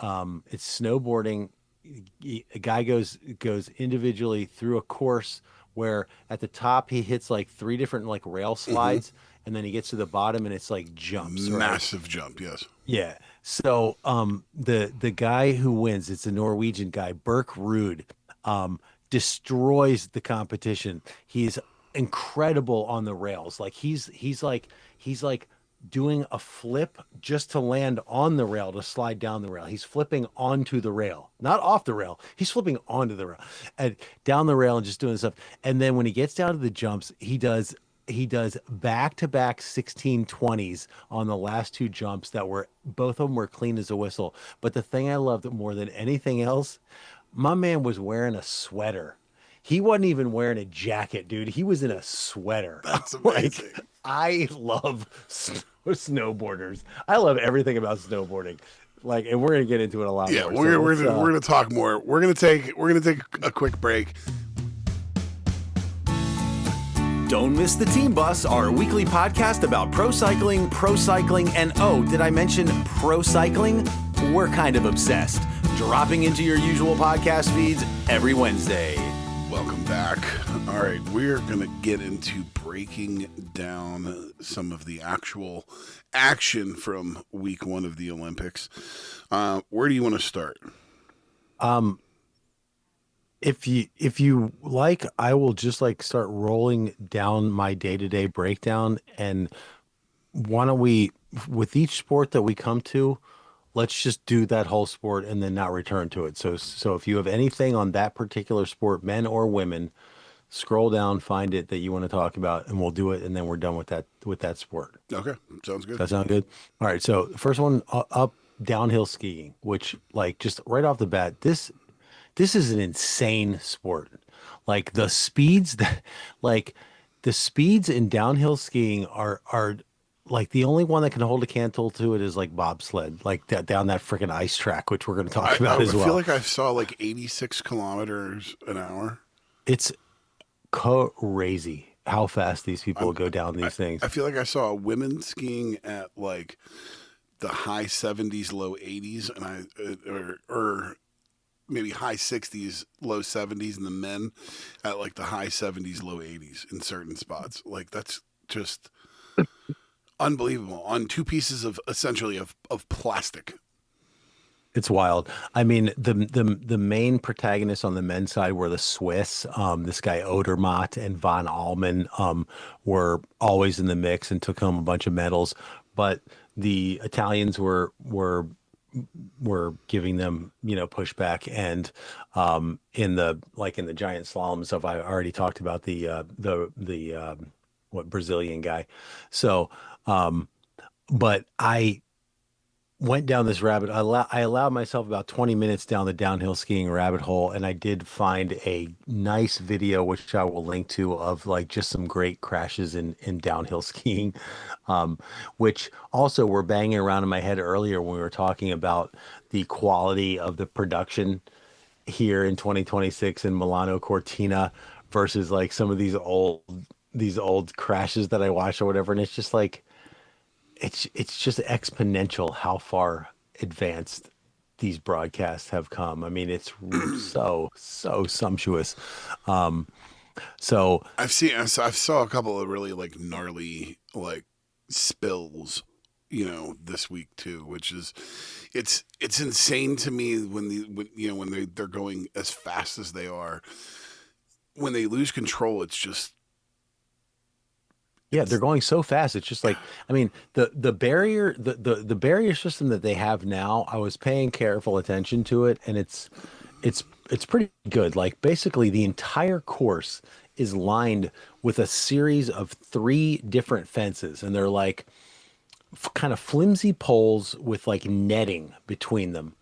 Speaker 2: it's snowboarding. A guy goes individually through a course where at the top he hits like three different like rail
Speaker 1: Hmm.
Speaker 2: slides, and then he gets to the bottom and it's like jumps, right?
Speaker 1: Massive jump. Yes.
Speaker 2: Yeah. So the guy who wins, it's a Norwegian guy, Burke Ruud, um, destroys the competition. He's incredible on the rails. Like he's like doing a flip just to land on the rail to slide down the rail. He's flipping onto the rail, not off the rail. He's flipping onto the rail and down the rail and just doing stuff. And then when he gets down to the jumps, he does back-to-back 1620s on the last two jumps that were both of them were clean as a whistle. But the thing I loved more than anything else, my man was wearing a sweater. He wasn't even wearing a jacket, dude. He was in a sweater.
Speaker 1: That's
Speaker 2: Like,
Speaker 1: amazing.
Speaker 2: I love snowboarders. I love everything about snowboarding. Like, and we're gonna get into it a lot
Speaker 1: Yeah,
Speaker 2: more. So
Speaker 1: we're
Speaker 2: let's
Speaker 1: gonna, we're gonna talk more. We're gonna take a quick break.
Speaker 3: Don't miss the Team Bus, our weekly podcast about pro cycling, and oh, did I mention pro cycling? We're kind of obsessed. Dropping into your usual podcast feeds every Wednesday.
Speaker 1: Welcome back. All right, we're going to get into breaking down some of the actual action from week one of the Olympics. Where do you want to start?
Speaker 2: Um, if you like, I will just like start rolling down my day-to-day breakdown. And why don't we, with each sport that we come to, let's just do that whole sport and then not return to it. So if you have anything on that particular sport, men or women, scroll down, find it that you want to talk about, and we'll do it, and then we're done with that sport.
Speaker 1: Okay, sounds
Speaker 2: Does
Speaker 1: good.
Speaker 2: that sound good? All right. So the first one up, downhill skiing, which like just right off the bat, this is an insane sport. Like the speeds that like the speeds in downhill skiing are like the only one that can hold a candle to it is like bobsled, like that down that freaking ice track, which we're going to talk about
Speaker 1: I
Speaker 2: as
Speaker 1: feel
Speaker 2: well.
Speaker 1: like I saw like 86 kilometers an hour.
Speaker 2: It's crazy how fast these people
Speaker 1: I'm,
Speaker 2: go down
Speaker 1: I,
Speaker 2: these things.
Speaker 1: I feel like I saw women skiing at like the high 70s, low 80s, and or maybe high 60s, low 70s, and the men at like the high 70s, low 80s in certain spots. Like that's just unbelievable on two pieces of essentially of plastic.
Speaker 2: It's wild. I mean, the main protagonists on the men's side were the Swiss. This guy Odermatt and Von Allman were always in the mix and took home a bunch of medals. But the Italians were giving them, pushback. And in the giant slalom stuff, I already talked about the what Brazilian guy. So, but I went down this I allowed myself about 20 minutes down the downhill skiing rabbit hole, and I did find a nice video which I will link to of like just some great crashes in downhill skiing, um, which also were banging around in my head earlier when we were talking about the quality of the production here in 2026 in Milano Cortina versus like some of these old crashes that I watched or whatever. And it's just like it's just exponential how far advanced these broadcasts have come. I mean, it's so sumptuous. Um, so
Speaker 1: I've saw a couple of really like gnarly like spills, this week too, which is it's insane to me when they're going as fast as they are. When they lose control,
Speaker 2: yeah, they're
Speaker 1: it's
Speaker 2: going so fast. It's just like, I mean, the barrier system that they have now, I was paying careful attention to it, and it's pretty good. Like basically the entire course is lined with a series of three different fences, and they're like kind of flimsy poles with like netting between them.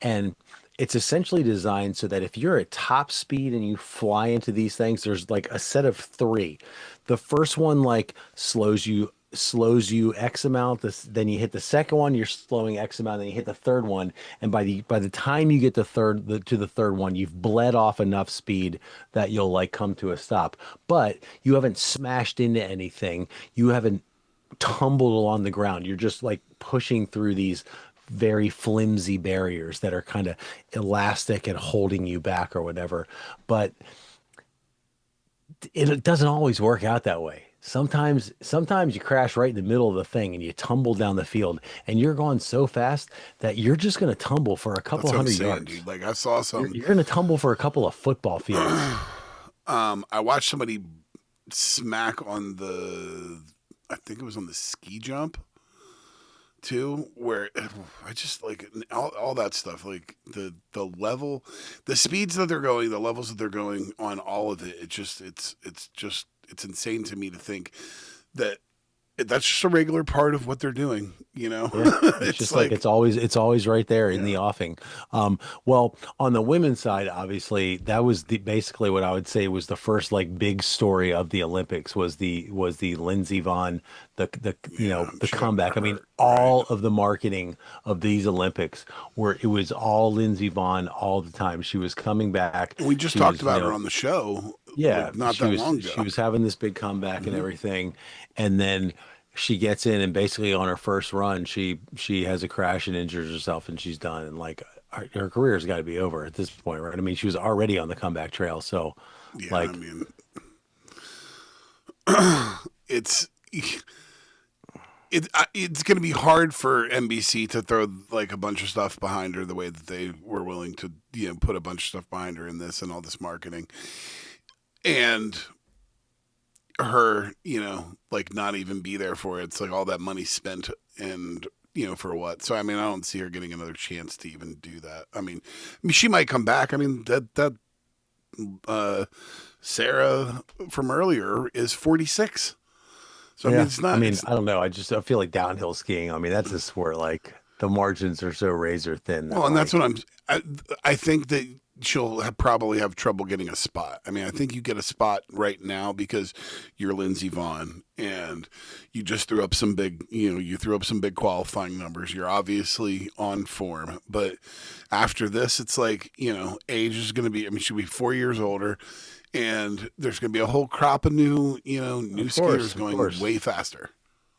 Speaker 2: And it's essentially designed so that if you're at top speed and you fly into these things, there's like a set of three. The first one like slows you X amount. Then you hit the second one, you're slowing X amount. Then you hit the third one, and by the time you get to the third one, you've bled off enough speed that you'll like come to a stop. But you haven't smashed into anything. You haven't tumbled along the ground. You're just like pushing through these very flimsy barriers that are kind of elastic and holding you back or whatever. But it doesn't always work out that way. Sometimes you crash right in the middle of the thing and you tumble down the field and you're going so fast that you're just going to tumble for a couple
Speaker 1: That's
Speaker 2: of
Speaker 1: what I'm
Speaker 2: hundred
Speaker 1: saying,
Speaker 2: yards.
Speaker 1: dude. Like I saw
Speaker 2: You're,
Speaker 1: some.
Speaker 2: you're going to tumble for a couple of football fields.
Speaker 1: I watched somebody smack on the. I think it was on the ski jump too, where I just like all that stuff, like the level, the speeds that they're going, the levels that they're going on, all of it. It's insane to me to think that that's just a regular part of what they're doing.
Speaker 2: Yeah, it's
Speaker 1: It's
Speaker 2: just like
Speaker 1: like
Speaker 2: it's always right there in
Speaker 1: yeah.
Speaker 2: the offing. Well, on the women's side, obviously, that was basically what I would say was the first like big story of the Olympics was the Lindsey Vonn
Speaker 1: Yeah,
Speaker 2: the
Speaker 1: she got
Speaker 2: comeback. I mean,
Speaker 1: hurt, right?
Speaker 2: all of the marketing of these Olympics where it was all Lindsey Vonn all the time. She was coming back.
Speaker 1: We just
Speaker 2: She
Speaker 1: talked
Speaker 2: was,
Speaker 1: about her on the show
Speaker 2: yeah,
Speaker 1: like not
Speaker 2: she
Speaker 1: that
Speaker 2: was
Speaker 1: long
Speaker 2: she
Speaker 1: ago.
Speaker 2: was having this big comeback and
Speaker 1: Hmm.
Speaker 2: everything, and then she gets in and basically on her first run she has a crash and injures herself and she's done. And like her career's got to be over at this point, right? I mean, she was already on the comeback trail. So,
Speaker 1: Yeah, I
Speaker 2: like,
Speaker 1: mean, it's it's going to be hard for NBC to throw like a bunch of stuff behind her the way that they were willing to, put a bunch of stuff behind her in this and all this marketing, and her, like not even be there for it. It's like all that money spent and. For what? So I mean, I don't see her getting another chance to even do that. I mean, she might come back. I mean, that Sarah from earlier is 46. So I mean, it's not.
Speaker 2: I mean, I don't know. I feel like downhill skiing. I mean, that's a sport like the margins are so razor thin.
Speaker 1: Well, and that's what I think that she'll probably have trouble getting a spot. I mean, I think you get a spot right now because you're Lindsey Vonn and you just threw up some big, you threw up some big qualifying numbers. You're obviously on form, but after this, it's like, age is going to be, I mean, she'll be 4 years older and there's going to be a whole crop of new skiers going way faster.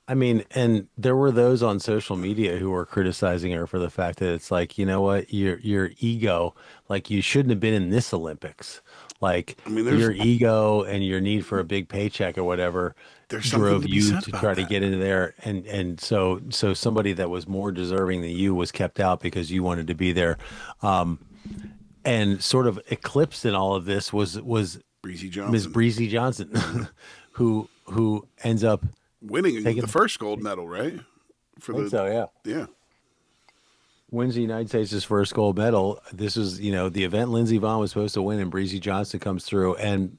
Speaker 2: I mean, and there were those on social media who were criticizing her for the fact that it's like, you know what, your ego, like you shouldn't have been in this Olympics. Like
Speaker 1: I mean,
Speaker 2: your ego and your need for a big paycheck or whatever drove you to try to get into there. And so somebody that was more deserving than you was kept out because you wanted to be there. And sort of eclipsed in all of this was
Speaker 1: Breezy Johnson.
Speaker 2: Ms. Breezy Johnson, who ends up
Speaker 1: winning the first gold medal, right? Yeah.
Speaker 2: Wins the United States' first gold medal. This was, the event Lindsey Vonn was supposed to win, and Breezy Johnson comes through and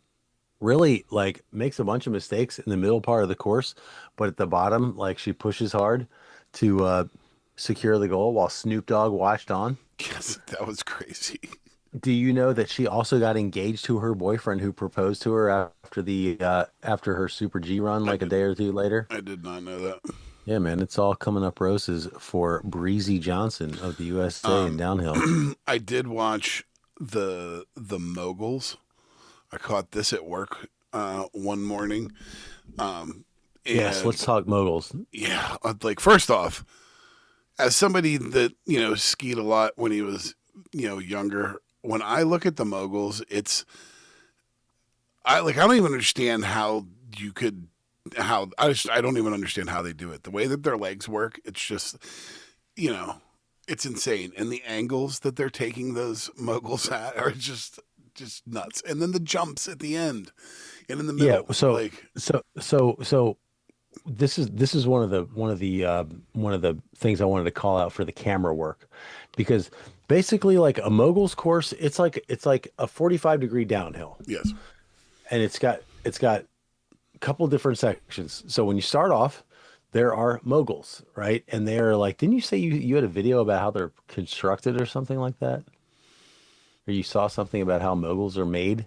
Speaker 2: really like makes a bunch of mistakes in the middle part of the course, but at the bottom, like she pushes hard to secure the goal while Snoop Dogg watched on.
Speaker 1: Yes, that was crazy.
Speaker 2: Do you know that she also got engaged to her boyfriend who proposed to her after her Super G run a day or two later?
Speaker 1: I did not know that.
Speaker 2: Yeah, man, it's all coming up roses for Breezy Johnson of the USA and downhill.
Speaker 1: I did watch the moguls. I caught this at work one morning.
Speaker 2: Yes, let's talk moguls.
Speaker 1: Yeah, like first off, as somebody that skied a lot when he was younger. When I look at the moguls, I don't even understand how I don't even understand how they do it. The way that their legs work, it's just, it's insane. And the angles that they're taking those moguls at are just nuts. And then the jumps at the end and in the middle.
Speaker 2: Yeah. So this is one of the things I wanted to call out for the camera work, because basically like a mogul's course, it's like a 45-degree downhill.
Speaker 1: Yes.
Speaker 2: And it's got a couple different sections. So when you start off, there are moguls, right? And they're like, didn't you say you had a video about how they're constructed or something like that? Or you saw something about how moguls are made?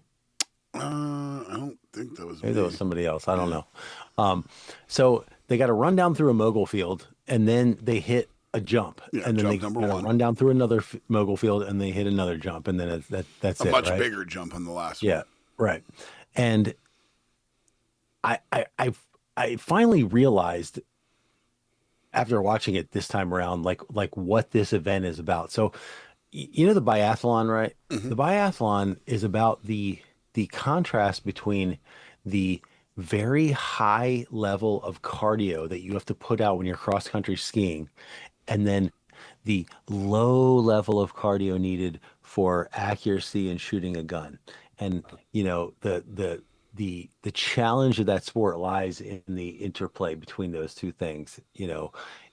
Speaker 1: I don't think that was
Speaker 2: Maybe that was somebody else. I don't know. So they got to run down through a mogul field and then they hit a jump, and then they run down through another mogul field and they hit another jump, and then that's
Speaker 1: a much
Speaker 2: right?
Speaker 1: bigger jump on the last one.
Speaker 2: Yeah, right. And I finally realized after watching it this time around, like what this event is about. So, the biathlon, right? Mm-hmm. The biathlon is about the contrast between the very high level of cardio that you have to put out when you're cross country skiing, and then the low level of cardio needed for accuracy in shooting a gun. And the challenge of that sport lies in the interplay between those two things.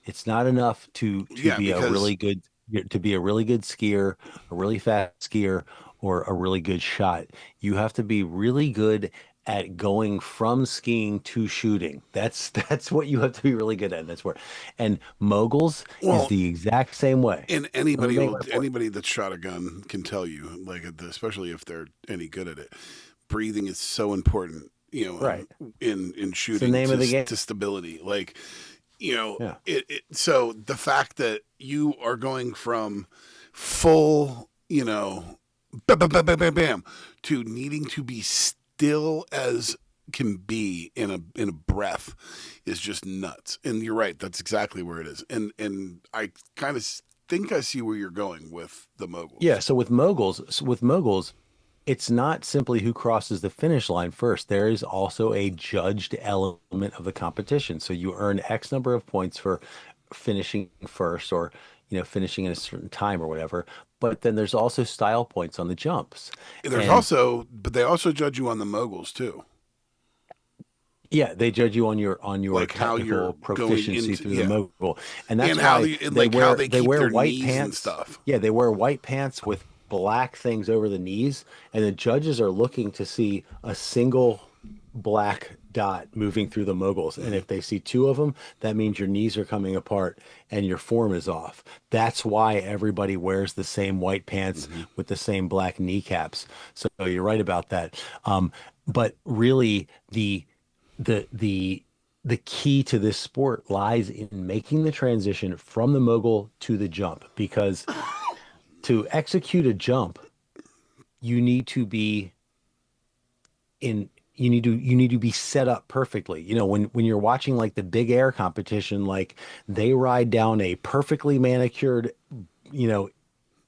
Speaker 2: It's not enough to be a really good skier, a really fast skier, or a really good shot. You have to be really good at going from skiing to shooting. That's what you have to be really good at in that sport. And moguls is the exact same way.
Speaker 1: And anybody that's shot a gun can tell you, like, especially if they're any good at it, breathing is so important,
Speaker 2: right.
Speaker 1: in shooting,
Speaker 2: it's the name of the game.
Speaker 1: To stability. Like, so the fact that you are going from full, bam, bam, bam, bam, bam, bam, to needing to be still as can be in a breath is just nuts. And you're right, that's exactly where it is. And I kind of think I see where you're going with the moguls.
Speaker 2: Yeah, so with moguls, it's not simply who crosses the finish line first. There is also a judged element of the competition. So you earn X number of points for finishing first or, finishing in a certain time or whatever. But then there's also style points on the jumps.
Speaker 1: But they also judge you on the moguls too.
Speaker 2: Yeah, they judge you on your
Speaker 1: Like how you're
Speaker 2: technical proficiency through the mogul, and that's
Speaker 1: how
Speaker 2: why
Speaker 1: how they
Speaker 2: they
Speaker 1: keep
Speaker 2: wear
Speaker 1: their
Speaker 2: white
Speaker 1: knees
Speaker 2: pants
Speaker 1: and stuff.
Speaker 2: Yeah, they wear white pants with black things over the knees, and the judges are looking to see a single black dot moving through the moguls, and if they see two of them, that means your knees are coming apart and your form is off. That's why everybody wears the same white pants with the same black kneecaps. So you're right about that. But really, the key to this sport lies in making the transition from the mogul to the jump, because to execute a jump, you need to be set up perfectly. When you're watching like the big air competition, like they ride down a perfectly manicured,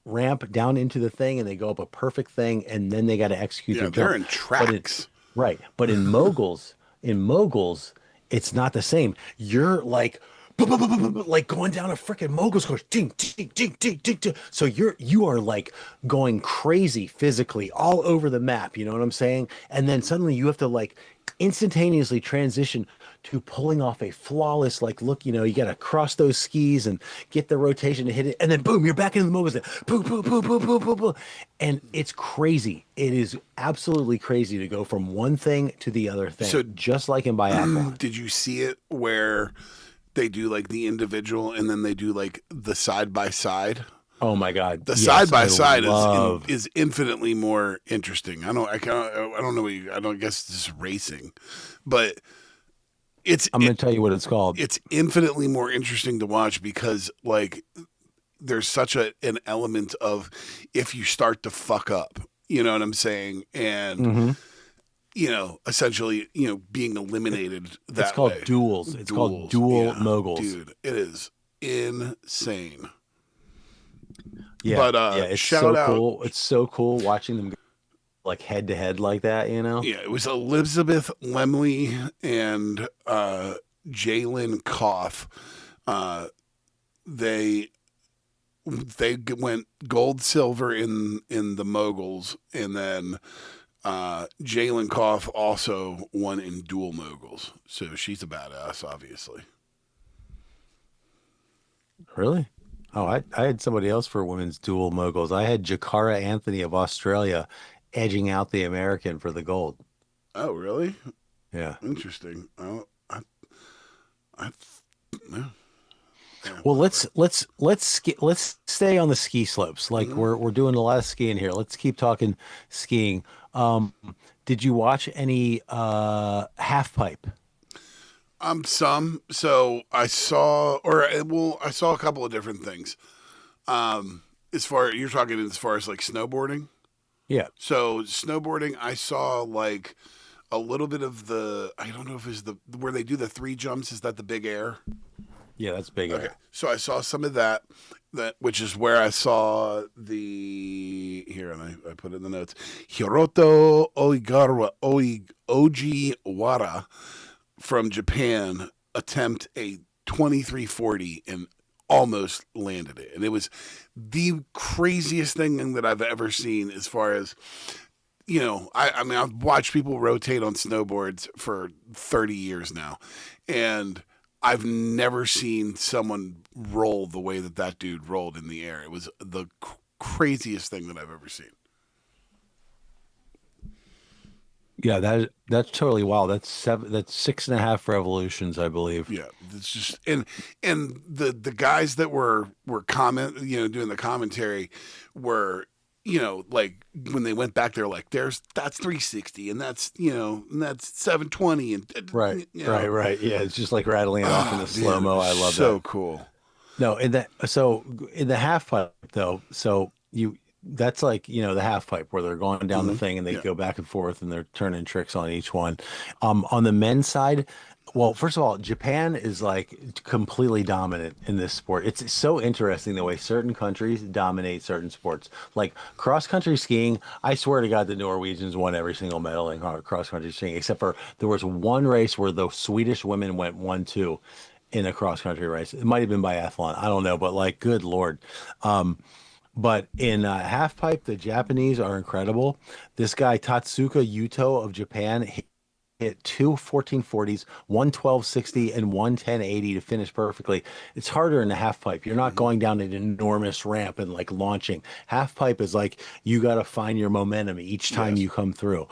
Speaker 2: ramp down into the thing, and they go up a perfect thing, and then they got to execute their jump.
Speaker 1: They're in tracks.
Speaker 2: Right. But in moguls, it's not the same. You're like going down a freaking mogul's course. Ding, ding, ding, ding, ding, ding. So you are like going crazy physically all over the map. You know what I'm saying? And then suddenly you have to like instantaneously transition to pulling off a flawless look. You got to cross those skis and get the rotation to hit it, and then boom, you're back in the moguls. Boom, boom, boom, boom, boom, boom, boom, and it's crazy. It is absolutely crazy to go from one thing to the other thing. So just like in biathlon.
Speaker 1: Did you see it where they do like the individual and then they do like the side by side?
Speaker 2: Oh my God!
Speaker 1: The side by side is infinitely more interesting. I don't know. I don't guess this is racing, but I'm
Speaker 2: going to tell you what it's called.
Speaker 1: It's infinitely more interesting to watch because like there's such an element of if you start to fuck up, you know what I'm saying, and essentially being eliminated. It's
Speaker 2: called duels. It's called dual moguls.
Speaker 1: Dude, it is insane.
Speaker 2: Yeah, but it's so cool. It's so cool watching them go like head to head like that. Yeah,
Speaker 1: it was Elizabeth Lemley and Jalen Koff. They went gold, silver in the moguls, and then Jalen Koff also won in dual moguls. So she's a badass, obviously.
Speaker 2: Really? Oh, I had somebody else for women's dual moguls. I had Jakara Anthony of Australia edging out the American for the gold.
Speaker 1: Oh, really?
Speaker 2: Yeah.
Speaker 1: Interesting. Oh, no. Yeah,
Speaker 2: well, let's stay on the ski slopes. Like we're doing a lot of skiing here. Let's keep talking skiing. Did you watch any half pipe?
Speaker 1: Some. So I saw a couple of different things. As far as like snowboarding.
Speaker 2: Yeah.
Speaker 1: So snowboarding, I saw like a little bit of I don't know if it's where they do the 3 jumps. Is that the big air?
Speaker 2: Yeah, that's big air.
Speaker 1: Okay. So I saw some of that which is where I saw here, and I put it in the notes, Hiroto Ogiwara from Japan attempt a 2340 and almost landed it. And it was the craziest thing that I've ever seen as far as, I mean, I've watched people rotate on snowboards for 30 years now, and I've never seen someone roll the way that dude rolled in the air. It was the craziest thing that I've ever seen.
Speaker 2: Yeah, that's totally wild. That's 6.5 revolutions, I believe.
Speaker 1: Yeah, it's just and the guys that were doing the commentary were, like when they went back there, like that's 360 and that's and that's 720 and
Speaker 2: right. Yeah, it's just like rattling it off in the slow mo. I love that.
Speaker 1: So cool.
Speaker 2: No, in the half pipe though, so the half pipe where they're going down the thing and they
Speaker 1: Yeah.
Speaker 2: go back and forth and they're turning tricks on each one. On the men's side, well, first of all, Japan is like completely dominant in this sport. It's so interesting the way certain countries dominate certain sports. Like cross country skiing, I swear to God, the Norwegians won every single medal in cross country skiing, except for there was one race where the Swedish women went 1-2 in a cross country race. It might have been biathlon. I don't know, but like, good Lord. But in half pipe, the Japanese are incredible. This guy Tatsuka Yuto of Japan hit two 1440s, 11260 and 11080 to finish perfectly. It's harder in the half pipe. You're not going down an enormous ramp and like launching. Half pipe is like you got to find your momentum each time you come through.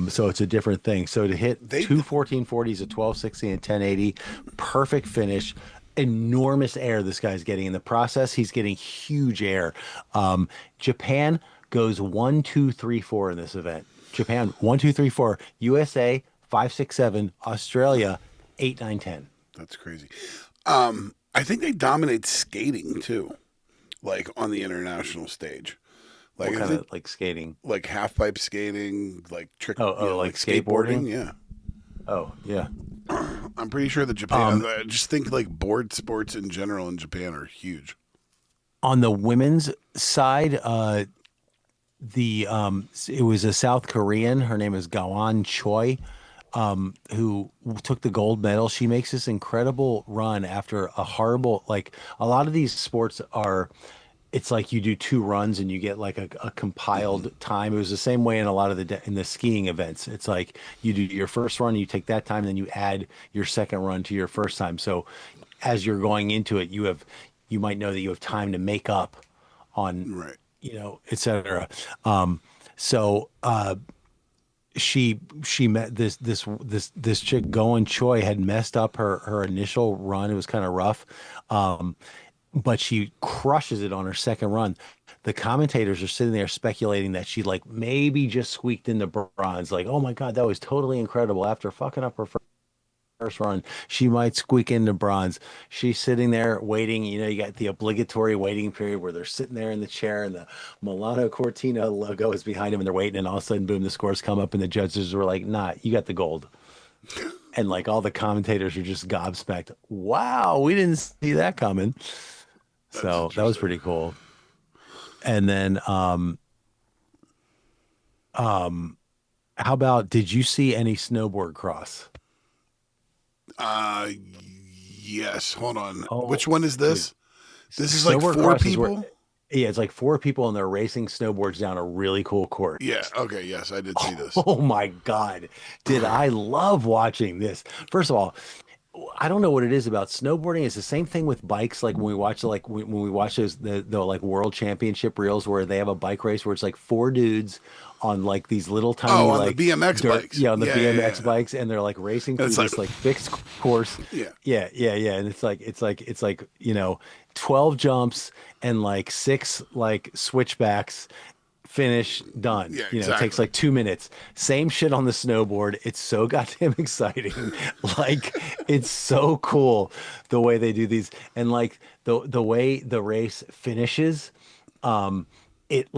Speaker 2: So it's a different thing. So to hit two 1440s, a 1260 and 1080, perfect finish. Enormous air this guy's getting in the process. He's getting huge air. Japan goes 1, 2, 3, 4 in this event. Japan 1, 2, 3, 4. USA 5, 6, 7. Australia 8, 9, 10.
Speaker 1: That's crazy. I think they dominate skating too, like on the international stage. Like
Speaker 2: What kind of like skating?
Speaker 1: like half pipe skating, like trick.
Speaker 2: Like skateboarding?
Speaker 1: Yeah.
Speaker 2: Oh yeah.
Speaker 1: I'm pretty sure that Japan. I just think like board sports in general in Japan are huge.
Speaker 2: On the women's side, it was a South Korean. Her name is Gawan Choi, who took the gold medal. She makes this incredible run after a horrible, like a lot of these sports are. It's like you do 2 runs and you get like a compiled time. It was the same way in a lot of in the skiing events. It's like you do your first run, you take that time, then you add your second run to your first time. So as you're going into it, you might know that you have time to make up on,
Speaker 1: Right.
Speaker 2: et cetera. So she met this chick Goen Choi had messed up her initial run. It was kind of rough. But she crushes it on her second run. The commentators are sitting there speculating that she like maybe just squeaked into bronze. Like, oh my God, that was totally incredible. After fucking up her first run, she might squeak into bronze. She's sitting there waiting. You got the obligatory waiting period where they're sitting there in the chair and the Milano Cortina logo is behind them and they're waiting. And all of a sudden, boom, the scores come up and the judges were like, nah, you got the gold. And like all the commentators are just gobsmacked. Wow, we didn't see that coming. So that was pretty cool. And then, how about, did you see any snowboard cross?
Speaker 1: Yes. Hold on.
Speaker 2: Oh,
Speaker 1: Which one is this? This is like
Speaker 2: Snowboard
Speaker 1: 4
Speaker 2: cross is
Speaker 1: people.
Speaker 2: Yeah, it's like 4 people and they're racing snowboards down a really cool course.
Speaker 1: Yeah. Okay. Yes, I did see this.
Speaker 2: Oh my God. Did I love watching this? First of all, I don't know what it is about snowboarding. It's the same thing with bikes. Like when we watch when we watch those the like world championship reels where they have a bike race where it's like 4 dudes on like these little tiny
Speaker 1: on
Speaker 2: like
Speaker 1: the BMX bikes.
Speaker 2: Yeah, on the BMX
Speaker 1: yeah.
Speaker 2: bikes, and they're like racing through
Speaker 1: It's
Speaker 2: this like fixed course.
Speaker 1: Yeah.
Speaker 2: And it's like 12 jumps and like 6 like switchbacks. Finish, done.
Speaker 1: Yeah,
Speaker 2: It takes like 2 minutes. Same shit on the snowboard. It's so goddamn exciting. Like it's so cool the way they do these, and like the way the race finishes. It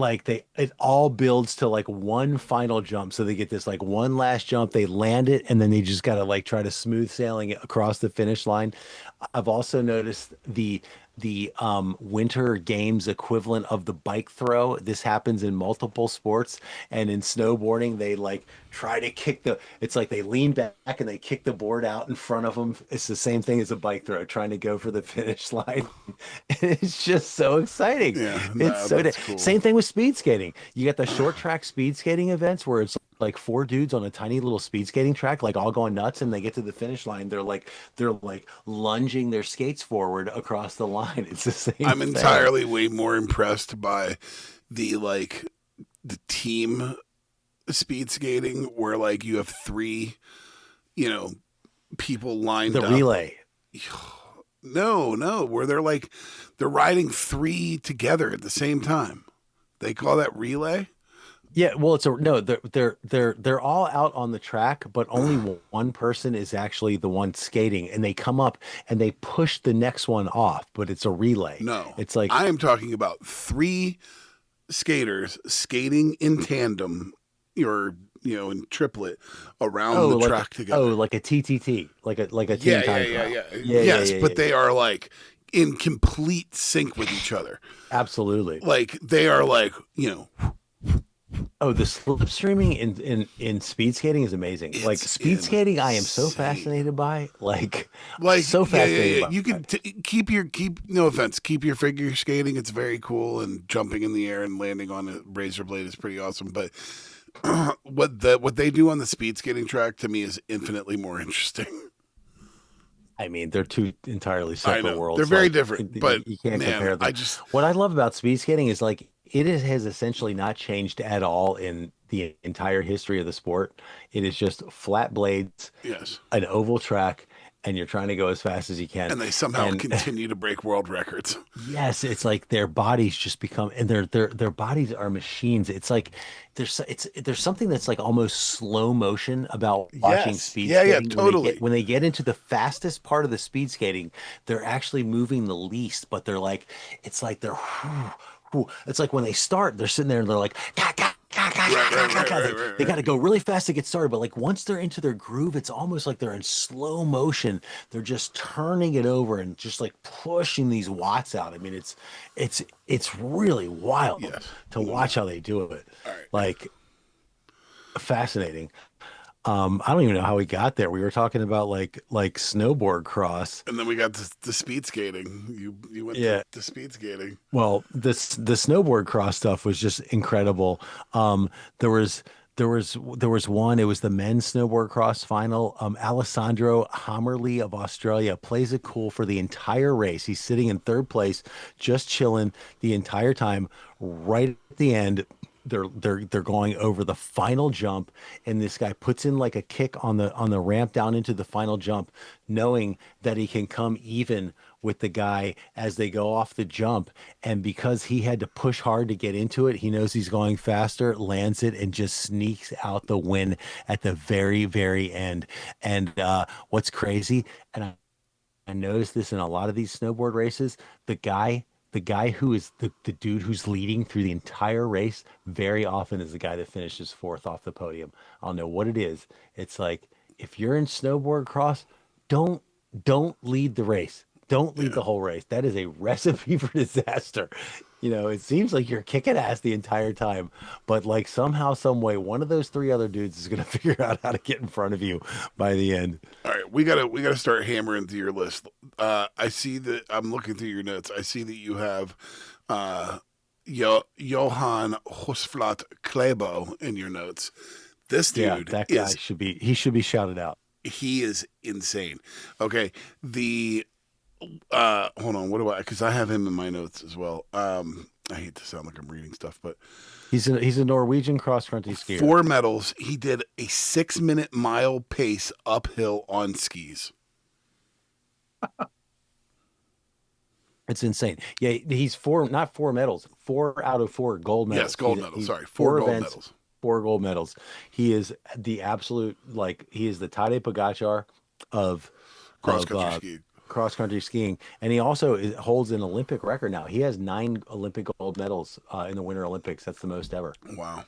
Speaker 2: all builds to like one final jump. So they get this like one last jump, they land it, and then they just gotta like try to smooth sailing it across the finish line. I've also noticed the winter games equivalent of the bike throw. This happens in multiple sports, and in snowboarding they like try to it's like they lean back and they kick the board out in front of them. It's the same thing as a bike throw, trying to go for the finish line. It's just so exciting. It's so cool. Same thing with speed skating. You got the short track speed skating events where it's like 4 dudes on a tiny little speed skating track, like all going nuts, and they get to the finish line. They're like lunging their skates forward across the line. It's the same
Speaker 1: I'm
Speaker 2: thing.
Speaker 1: entirely way more impressed by the team speed skating where like you have 3, people lined up.
Speaker 2: The relay.
Speaker 1: No, where they're riding 3 together at the same time. They call that relay.
Speaker 2: Yeah, well, they're all out on the track, but only one person is actually the one skating, and they come up and they push the next one off, but it's a relay.
Speaker 1: No,
Speaker 2: it's like
Speaker 1: I am talking about 3 skaters skating in tandem or in triplet around
Speaker 2: Oh,
Speaker 1: the
Speaker 2: like
Speaker 1: track together.
Speaker 2: like a TTT, like a
Speaker 1: Yeah,
Speaker 2: team time trial.
Speaker 1: Yes, but
Speaker 2: Yeah.
Speaker 1: they are like in complete sync with each other.
Speaker 2: Absolutely.
Speaker 1: Like they are like,
Speaker 2: Oh, the slipstreaming in speed skating is amazing. Like
Speaker 1: it's
Speaker 2: speed skating, I am so
Speaker 1: insane.
Speaker 2: fascinated by.
Speaker 1: Like
Speaker 2: So fascinated by.
Speaker 1: You can keep no offense, keep your figure skating. It's very cool, and jumping in the air and landing on a razor blade is pretty awesome. But what they do on the speed skating track to me is infinitely more interesting.
Speaker 2: I mean, they're two entirely
Speaker 1: I
Speaker 2: separate
Speaker 1: know
Speaker 2: worlds.
Speaker 1: they're very different, but
Speaker 2: You can't
Speaker 1: man,
Speaker 2: compare them.
Speaker 1: I just
Speaker 2: What I love about speed skating is has essentially not changed at all in the entire history of the sport. It is just flat blades,
Speaker 1: yes,
Speaker 2: an oval track, and you're trying to go as fast as you can.
Speaker 1: and they somehow
Speaker 2: And
Speaker 1: continue to break world records.
Speaker 2: yes, it's like their bodies just become, and their bodies are machines. It's like there's something that's like almost slow motion about watching
Speaker 1: Yes,
Speaker 2: speed
Speaker 1: yeah,
Speaker 2: skating.
Speaker 1: totally.
Speaker 2: When they get into the fastest part of the speed skating, they're actually moving the least, but it's like they're it's like when they start, they're sitting there and they're like "Gah, gah, gah, gah,
Speaker 1: Right,
Speaker 2: gah,
Speaker 1: right,
Speaker 2: gah,
Speaker 1: right,
Speaker 2: gah."
Speaker 1: right, right,
Speaker 2: They got
Speaker 1: right.
Speaker 2: to go really fast to get started, but like once they're into their groove, it's almost like they're in slow motion. They're just turning it over and just like pushing these watts out. I mean, it's really wild
Speaker 1: Yes,
Speaker 2: to
Speaker 1: no
Speaker 2: watch
Speaker 1: doubt.
Speaker 2: how they do it.
Speaker 1: All right.
Speaker 2: Like fascinating. I don't even know how we got there. We were talking about like snowboard cross.
Speaker 1: And then we got the speed skating. You went
Speaker 2: Yeah.
Speaker 1: to speed skating.
Speaker 2: Well, the snowboard cross stuff was just incredible. There was there was one. It was the men's snowboard cross final. Alessandro Hammerly of Australia plays it cool for the entire race. He's sitting in third place, just chilling the entire time. Right at the end, they're going over the final jump, and this guy puts in like a kick on the ramp down into the final jump, knowing that he can come even with the guy as they go off the jump. And because he had to push hard to get into it, he knows he's going faster, lands it, and just sneaks out the win at the very, very end. And what's crazy, and I noticed this in a lot of these snowboard races, the guy who is the dude who's leading through the entire race very often is the guy that finishes fourth off the podium. I don't know what it is. It's like if you're in snowboard cross, don't don't lead the race. Don't lead
Speaker 1: Yeah.
Speaker 2: the whole race. That is a recipe for disaster. It seems like you're kicking ass the entire time, but like somehow, some way, one of those three other dudes is gonna figure out how to get in front of you by the end.
Speaker 1: All right, we gotta start hammering through your list. I see that I'm looking through your notes. I see that you have Johan Hosflat Klebo in your notes. This
Speaker 2: Yeah,
Speaker 1: dude
Speaker 2: that guy should be shouted out.
Speaker 1: he is insane. Okay, the hold on, what do I? Because I have him in my notes as well. I hate to sound like I'm reading stuff, but
Speaker 2: He's a Norwegian cross country skier.
Speaker 1: 4 medals. He did a 6-minute mile pace uphill on skis.
Speaker 2: It's insane. Yeah, he's not four medals, 4 out of 4 gold medals.
Speaker 1: Yes, gold
Speaker 2: He's-
Speaker 1: medals.
Speaker 2: he's
Speaker 1: Sorry, four gold
Speaker 2: events,
Speaker 1: medals.
Speaker 2: 4 gold medals. He is the absolute he is the Tadej Pogacar of
Speaker 1: Cross
Speaker 2: of
Speaker 1: country ski.
Speaker 2: cross country skiing, and he also holds an Olympic record now. He has 9 Olympic gold medals in the Winter Olympics. That's the most ever.
Speaker 1: Wow.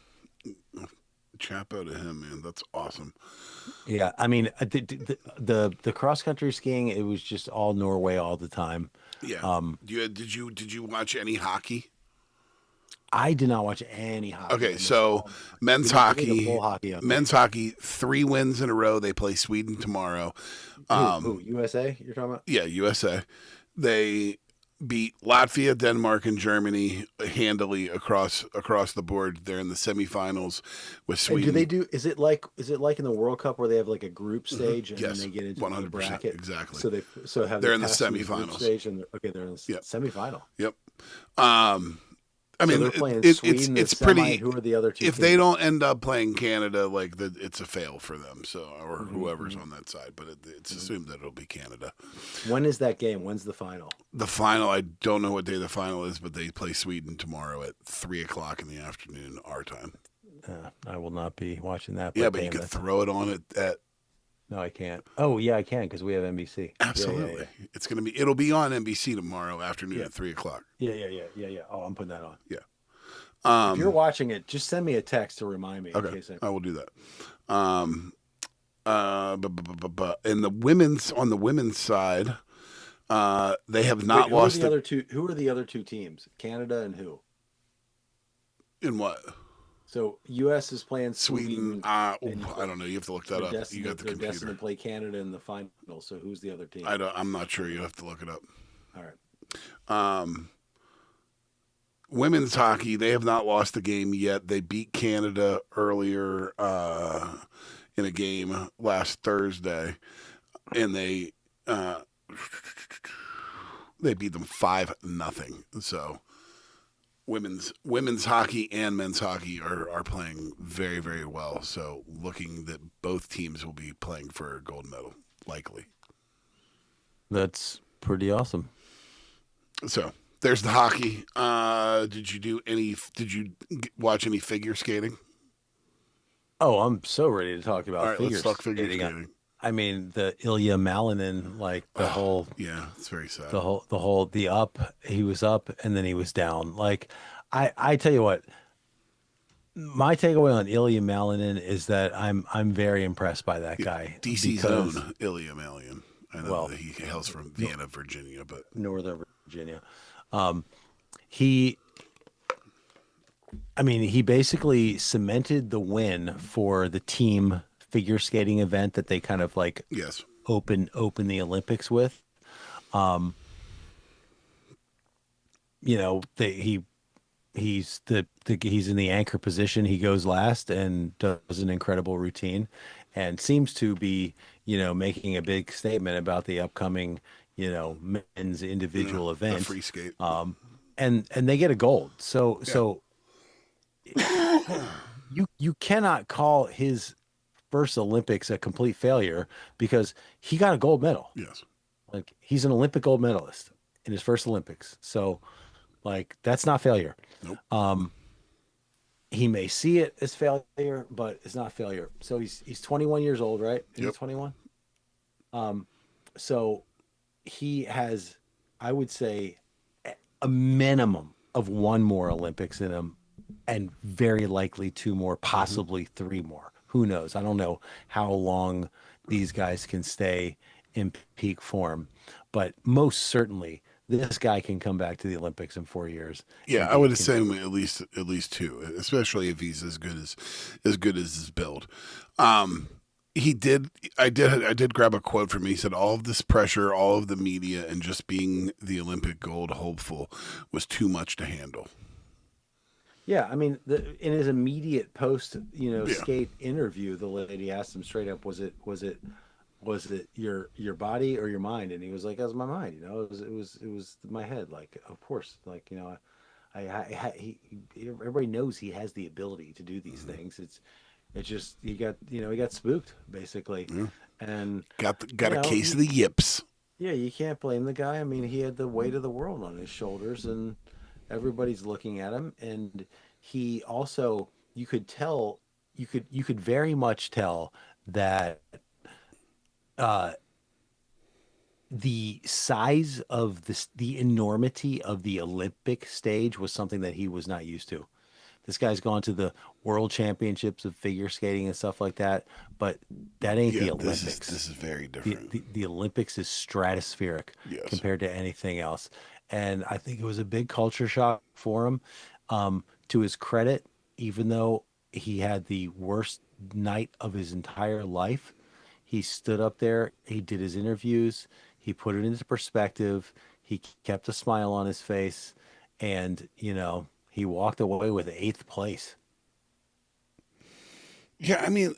Speaker 1: Chapo to him, man. That's awesome.
Speaker 2: Yeah, I mean the cross country skiing, it was just all Norway all the time.
Speaker 1: Yeah. Did you watch any hockey?
Speaker 2: I did not watch any hockey.
Speaker 1: Okay,
Speaker 2: I missed
Speaker 1: so
Speaker 2: all-
Speaker 1: men's
Speaker 2: Give me the
Speaker 1: hockey.
Speaker 2: full hockey update.
Speaker 1: Men's hockey, 3 wins in a row. They play Sweden tomorrow.
Speaker 2: Who, USA? You're talking about?
Speaker 1: Yeah, USA. They beat Latvia, Denmark, and Germany handily across the board. They're in the semifinals with
Speaker 2: And
Speaker 1: Sweden.
Speaker 2: do they do? Is it like in the World Cup where they have like a group stage and
Speaker 1: Yes,
Speaker 2: then they get into
Speaker 1: 100%,
Speaker 2: the bracket?
Speaker 1: exactly.
Speaker 2: So have
Speaker 1: They're
Speaker 2: they
Speaker 1: in the
Speaker 2: passed through group
Speaker 1: semifinals.
Speaker 2: stage and they're in the
Speaker 1: Yep.
Speaker 2: semifinal.
Speaker 1: Yep. I
Speaker 2: So
Speaker 1: mean,
Speaker 2: they're playing
Speaker 1: it's
Speaker 2: Sweden, the
Speaker 1: it's
Speaker 2: semi.
Speaker 1: pretty.
Speaker 2: Who are the other two?
Speaker 1: If
Speaker 2: teams?
Speaker 1: they don't end up playing Canada, like it's a fail for them. So, or
Speaker 2: Mm-hmm,
Speaker 1: whoever's on that side, but it's assumed that it'll be Canada.
Speaker 2: When is that game? When's the final?
Speaker 1: The final, I don't know what day the final is, but they play Sweden tomorrow at 3 o'clock in the afternoon, our time.
Speaker 2: I will not be watching that.
Speaker 1: Yeah, but you
Speaker 2: damn,
Speaker 1: could
Speaker 2: that's-
Speaker 1: throw it on at
Speaker 2: No, I can't. Oh yeah, I can because we have NBC.
Speaker 1: absolutely. It'll be on NBC tomorrow afternoon
Speaker 2: Yeah.
Speaker 1: at 3 o'clock.
Speaker 2: Yeah. Oh, I'm putting that on.
Speaker 1: Yeah.
Speaker 2: If you're watching it, just send me a text to remind me in
Speaker 1: Okay,
Speaker 2: case I.
Speaker 1: I will do that. Um, in on the women's side, they have
Speaker 2: Wait,
Speaker 1: not lost
Speaker 2: Who are the other two teams? Canada and who?
Speaker 1: in what?
Speaker 2: So U.S. is playing
Speaker 1: Sweden.
Speaker 2: Sweden, and
Speaker 1: I don't know. You have to look that up. You got the
Speaker 2: they're destined
Speaker 1: computer.
Speaker 2: to play Canada in the final. So who's the other team?
Speaker 1: I'm not sure. You have to look it up.
Speaker 2: All right.
Speaker 1: Women's hockey, they have not lost a game yet. They beat Canada earlier in a game last Thursday, and they beat them 5-0. So women's hockey and men's hockey are playing very, very well. So looking that both teams will be playing for a gold medal, likely.
Speaker 2: That's pretty awesome.
Speaker 1: So there's the hockey. Did you watch any figure skating?
Speaker 2: Oh, I'm so ready to talk about
Speaker 1: All right,
Speaker 2: figure
Speaker 1: let's talk figure
Speaker 2: skating.
Speaker 1: skating.
Speaker 2: I mean, the Ilya Malinin, like
Speaker 1: Yeah, it's very sad.
Speaker 2: the up, he was up and then he was down. Like, I tell you what, my takeaway on Ilya Malinin is that I'm very impressed by that guy.
Speaker 1: DC's own Ilya Malin. I know
Speaker 2: Well,
Speaker 1: that he hails from Vienna, Virginia, but
Speaker 2: Northern Virginia. He basically cemented the win for the team figure skating event that they kind of like
Speaker 1: yes,
Speaker 2: open the Olympics with. He's in the anchor position. He goes last and does an incredible routine and seems to be, making a big statement about the upcoming, men's individual event.
Speaker 1: the free skate.
Speaker 2: And they get a gold. So you cannot call his first Olympics a complete failure because he got a gold medal.
Speaker 1: Yes.
Speaker 2: Like he's an Olympic gold medalist in his first Olympics. So like that's not failure.
Speaker 1: Nope.
Speaker 2: He may see it as failure, but it's not failure. So he's 21 years old, right? He's 21. So he has, I would say, a minimum of one more Olympics in him, and very likely two more, possibly three more. Who knows? I don't know how long these guys can stay in peak form, but most certainly this guy can come back to the Olympics in 4 years.
Speaker 1: Yeah, I would say at least two, especially if he's as good as his build. I did grab a quote from him. He said, all of this pressure, all of the media, and just being the Olympic gold hopeful was too much to handle.
Speaker 2: Yeah, I mean, in his immediate post, skate interview, the lady asked him straight up, was it your body or your mind? And he was like, "That was my mind. It was my head. Like, of course, like, everybody knows he has the ability to do these things. It's just he got spooked basically, and
Speaker 1: got a case of the yips.
Speaker 2: Yeah, you can't blame the guy. I mean, he had the weight of the world on his shoulders, and everybody's looking at him. And he also, you could very much tell that the size of the enormity of the Olympic stage was something that he was not used to. This guy's gone to the world championships of figure skating and stuff like that, but that ain't the Olympics.
Speaker 1: This is very different.
Speaker 2: The Olympics is stratospheric compared to anything else. And I think it was a big culture shock for him. To his credit, even though he had the worst night of his entire life, he stood up there, he did his interviews, he put it into perspective, he kept a smile on his face, and, he walked away with 8th place.
Speaker 1: Yeah, I mean,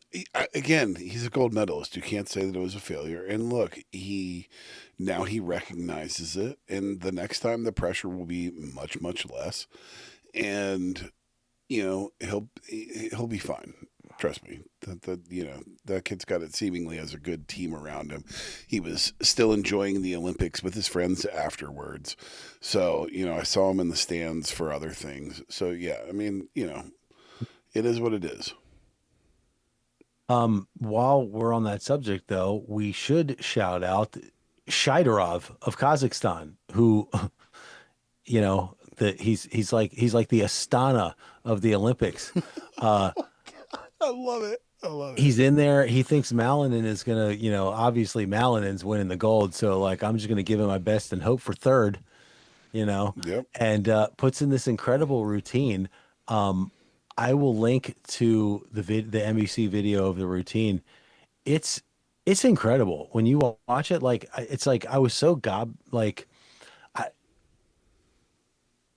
Speaker 1: again, he's a gold medalist. You can't say that it was a failure. And look, he recognizes it, and the next time the pressure will be much, much less, and he'll be fine. Trust me. That kid's got it seemingly as a good team around him. He was still enjoying the Olympics with his friends afterwards. So, I saw him in the stands for other things. So, yeah, I mean, it is what it is.
Speaker 2: While we're on that subject, though, we should shout out Shaidarov of Kazakhstan, who, he's like the Astana of the Olympics.
Speaker 1: I love it. I love it.
Speaker 2: He's in there. He thinks Malinan is gonna, obviously Malinan's winning the gold. So like, I'm just gonna give him my best and hope for third,
Speaker 1: Yep.
Speaker 2: and puts in this incredible routine. I will link to the NBC video of the routine. It's it's incredible when you watch it. Like it's like I was so like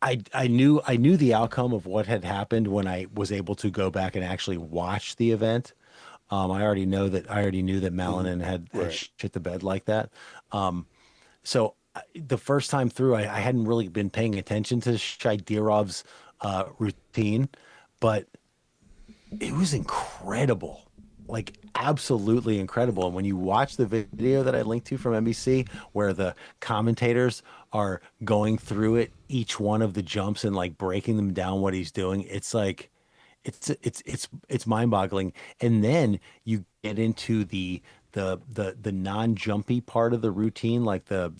Speaker 2: I I knew the outcome of what had happened when I was able to go back and actually watch the event. I already knew that Malinan had
Speaker 1: Right.
Speaker 2: shit the bed like that. So the first time through, I hadn't really been paying attention to Shaidirov's routine, but it was incredible, like absolutely incredible. And when you watch the video that I linked to from NBC, where the commentators are going through it, each one of the jumps and like breaking them down, what he's doing, it's like it's mind-boggling. And then you get into the non-jumpy part of the routine, like the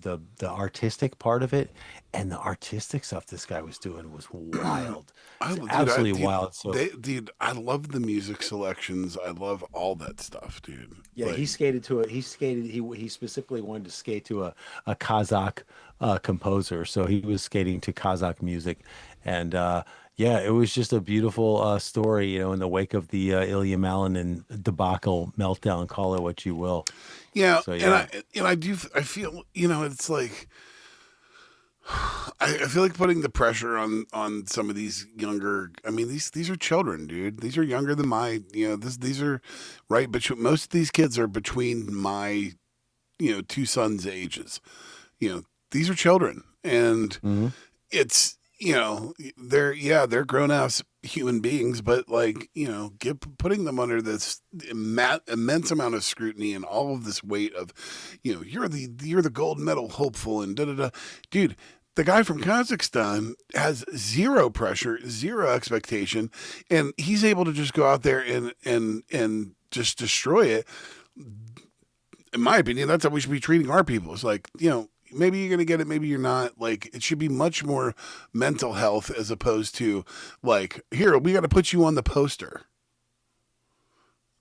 Speaker 2: artistic part of it, and the artistic stuff this guy was doing was wild. It's absolutely wild. So
Speaker 1: Dude, I love the music selections. I love all that stuff, dude.
Speaker 2: yeah,
Speaker 1: Like,
Speaker 2: he specifically wanted to skate to a Kazakh composer, so he was skating to Kazakh music, and yeah, it was just a beautiful story, in the wake of the Ilya Malinin debacle, meltdown, call it what you will.
Speaker 1: yeah,
Speaker 2: So yeah,
Speaker 1: I feel, it's like I feel like putting the pressure on some of these younger. I mean, these are children, dude. These are younger than my. These are right. But most of these kids are between my, two sons' ages. These are children, and
Speaker 2: hmm
Speaker 1: it's they're grown ass human beings, but like putting them under this immense amount of scrutiny and all of this weight of you're the gold medal hopeful and da da da, dude. The guy from Kazakhstan has zero pressure, zero expectation, and he's able to just go out there and just destroy it. In my opinion, that's how we should be treating our people. It's like, maybe you're going to get it, maybe you're not. Like, it should be much more mental health as opposed to, like, here, we got to put you on the poster.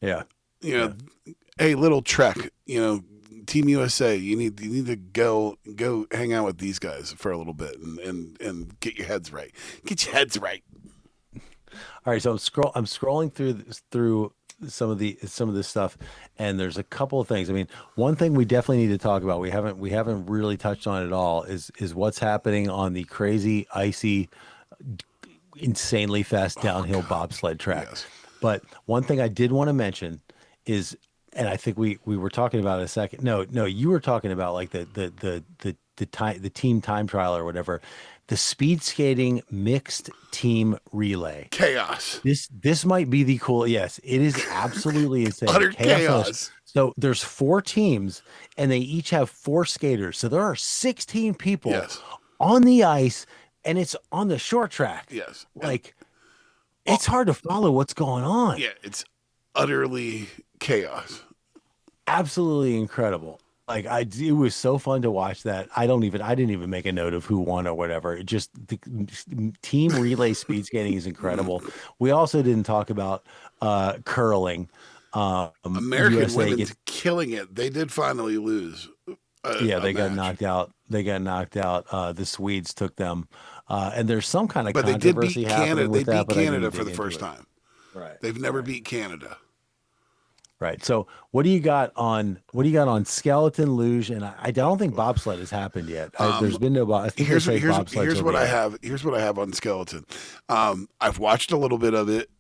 Speaker 2: yeah,
Speaker 1: You
Speaker 2: yeah.
Speaker 1: know, hey, little Trek, Team USA, you need to go hang out with these guys for a little bit and get your heads right. Get your heads right.
Speaker 2: All right, so I'm scrolling through some of this stuff, and there's a couple of things. I mean, one thing we definitely need to talk about, we haven't really touched on it at all, is what's happening on the crazy, icy, insanely fast downhill bobsled track.
Speaker 1: Yes.
Speaker 2: But one thing I did want to mention is, and I think we were talking about it a second. No, you were talking about like the team time trial or whatever, the speed skating mixed team relay.
Speaker 1: Chaos.
Speaker 2: This might be the cool. Yes, it is absolutely insane.
Speaker 1: Utter
Speaker 2: Chaos on the-
Speaker 1: chaos.
Speaker 2: So there's 4 teams, and they each have 4 skaters. So there are 16 people
Speaker 1: Yes.
Speaker 2: on the ice, and it's on the short track.
Speaker 1: Yes.
Speaker 2: Like it's hard to follow what's going on.
Speaker 1: Yeah, it's utterly chaos.
Speaker 2: Absolutely incredible. Like it was so fun to watch that. I didn't even make a note of who won or whatever. It just the team relay speed skating is incredible. We also didn't talk about curling.
Speaker 1: American
Speaker 2: USA
Speaker 1: women's killing it. They did finally lose.
Speaker 2: they got
Speaker 1: match.
Speaker 2: knocked out. The Swedes took them, and there's some kind of
Speaker 1: But they did
Speaker 2: controversy
Speaker 1: beat
Speaker 2: happening
Speaker 1: Canada. They
Speaker 2: with that.
Speaker 1: beat
Speaker 2: but I
Speaker 1: Canada
Speaker 2: didn't
Speaker 1: for
Speaker 2: dig
Speaker 1: the
Speaker 2: into
Speaker 1: first
Speaker 2: it.
Speaker 1: time.
Speaker 2: Right.
Speaker 1: They've never beat Canada.
Speaker 2: Right. So what do you got on skeleton, luge, and I don't think bobsled has happened yet. There's been no. I think
Speaker 1: Here's
Speaker 2: they say
Speaker 1: here's
Speaker 2: bobsled's
Speaker 1: here's
Speaker 2: over
Speaker 1: what I
Speaker 2: there.
Speaker 1: have. Here's what I have on skeleton. I've watched a little bit of it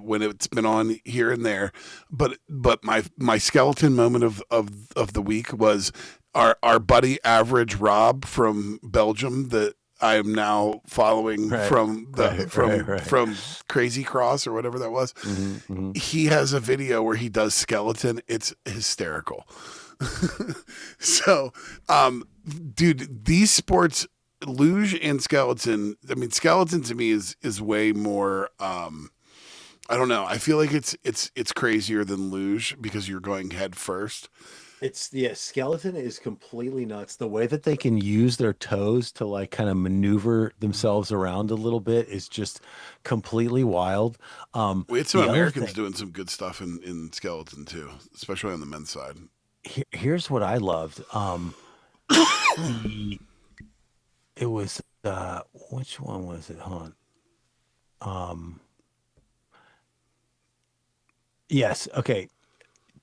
Speaker 1: when it's been on here and there, but my skeleton moment of the week was our buddy Average Rob from Belgium that I am now following
Speaker 2: Right.
Speaker 1: from
Speaker 2: Right.
Speaker 1: from Crazy Cross or whatever that was.
Speaker 2: Mm-hmm.
Speaker 1: He has a video where he does skeleton. It's hysterical. So, dude, these sports, luge and skeleton. I mean, skeleton to me is way more. I don't know. I feel like it's crazier than luge because you're going head first.
Speaker 2: Skeleton is completely nuts. The way that they can use their toes to like kind of maneuver themselves around a little bit is just completely wild.
Speaker 1: We had some
Speaker 2: The other
Speaker 1: Americans
Speaker 2: thing,
Speaker 1: doing some good stuff in skeleton too, especially on the men's side.
Speaker 2: here's what I loved. The it was which one was it, hon? Um, yes, okay.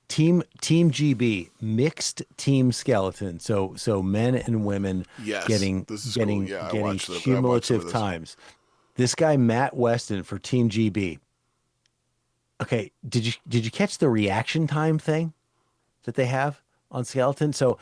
Speaker 2: Team GB, mixed team skeleton. So men and women
Speaker 1: Yes,
Speaker 2: getting
Speaker 1: this is cool.
Speaker 2: getting
Speaker 1: Yeah,
Speaker 2: getting
Speaker 1: I watched some of
Speaker 2: cumulative
Speaker 1: this.
Speaker 2: times. This guy Matt Weston for Team GB. Okay, did you catch the reaction time thing that they have on skeleton? So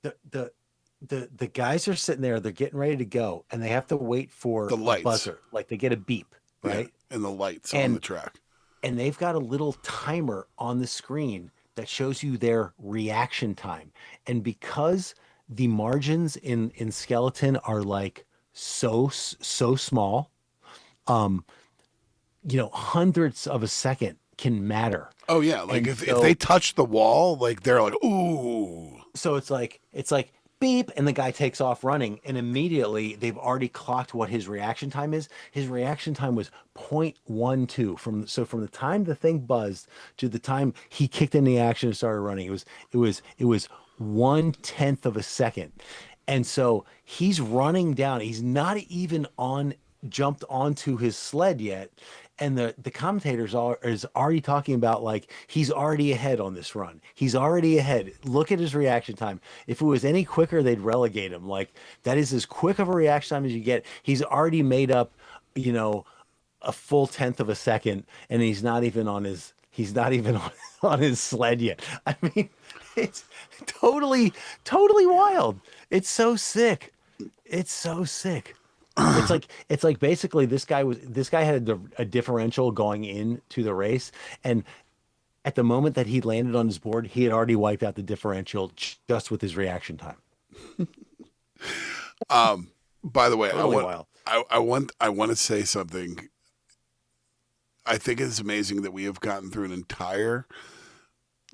Speaker 2: the the the guys are sitting there, they're getting ready to go, and they have to wait
Speaker 1: The
Speaker 2: for a
Speaker 1: lights,
Speaker 2: buzzer, like they get a beep,
Speaker 1: yeah,
Speaker 2: right?
Speaker 1: and the lights on the
Speaker 2: And
Speaker 1: track.
Speaker 2: and they've got a little timer on the screen that shows you their reaction time. And because the margins in skeleton are like so small, um, hundredths of a second can matter.
Speaker 1: Oh yeah, like
Speaker 2: And
Speaker 1: if they
Speaker 2: so
Speaker 1: touch the wall, like they're like, ooh.
Speaker 2: so it's like beep, and the guy takes off running, and immediately they've already clocked what his reaction time is. His reaction time was 0.12 from the time the thing buzzed to the time he kicked in the action and started running. It was 1/10 of a second. And so he's running down. He's not even on jumped onto his sled yet. And the commentators is already talking about like he's already ahead on this run. He's already ahead. Look at his reaction time. If it was any quicker, they'd relegate him. Like that is as quick of a reaction time as you get. He's already made up, you know, a full tenth of a second, and he's not even on his sled yet. I mean, it's totally wild. It's so sick. It's so sick. It's like basically this guy had a differential going into the race, and at the moment that he landed on his board, he had already wiped out the differential just with his reaction time.
Speaker 1: By the way,
Speaker 2: Totally wild.
Speaker 1: I want to say something. I think it's amazing that we have gotten through an entire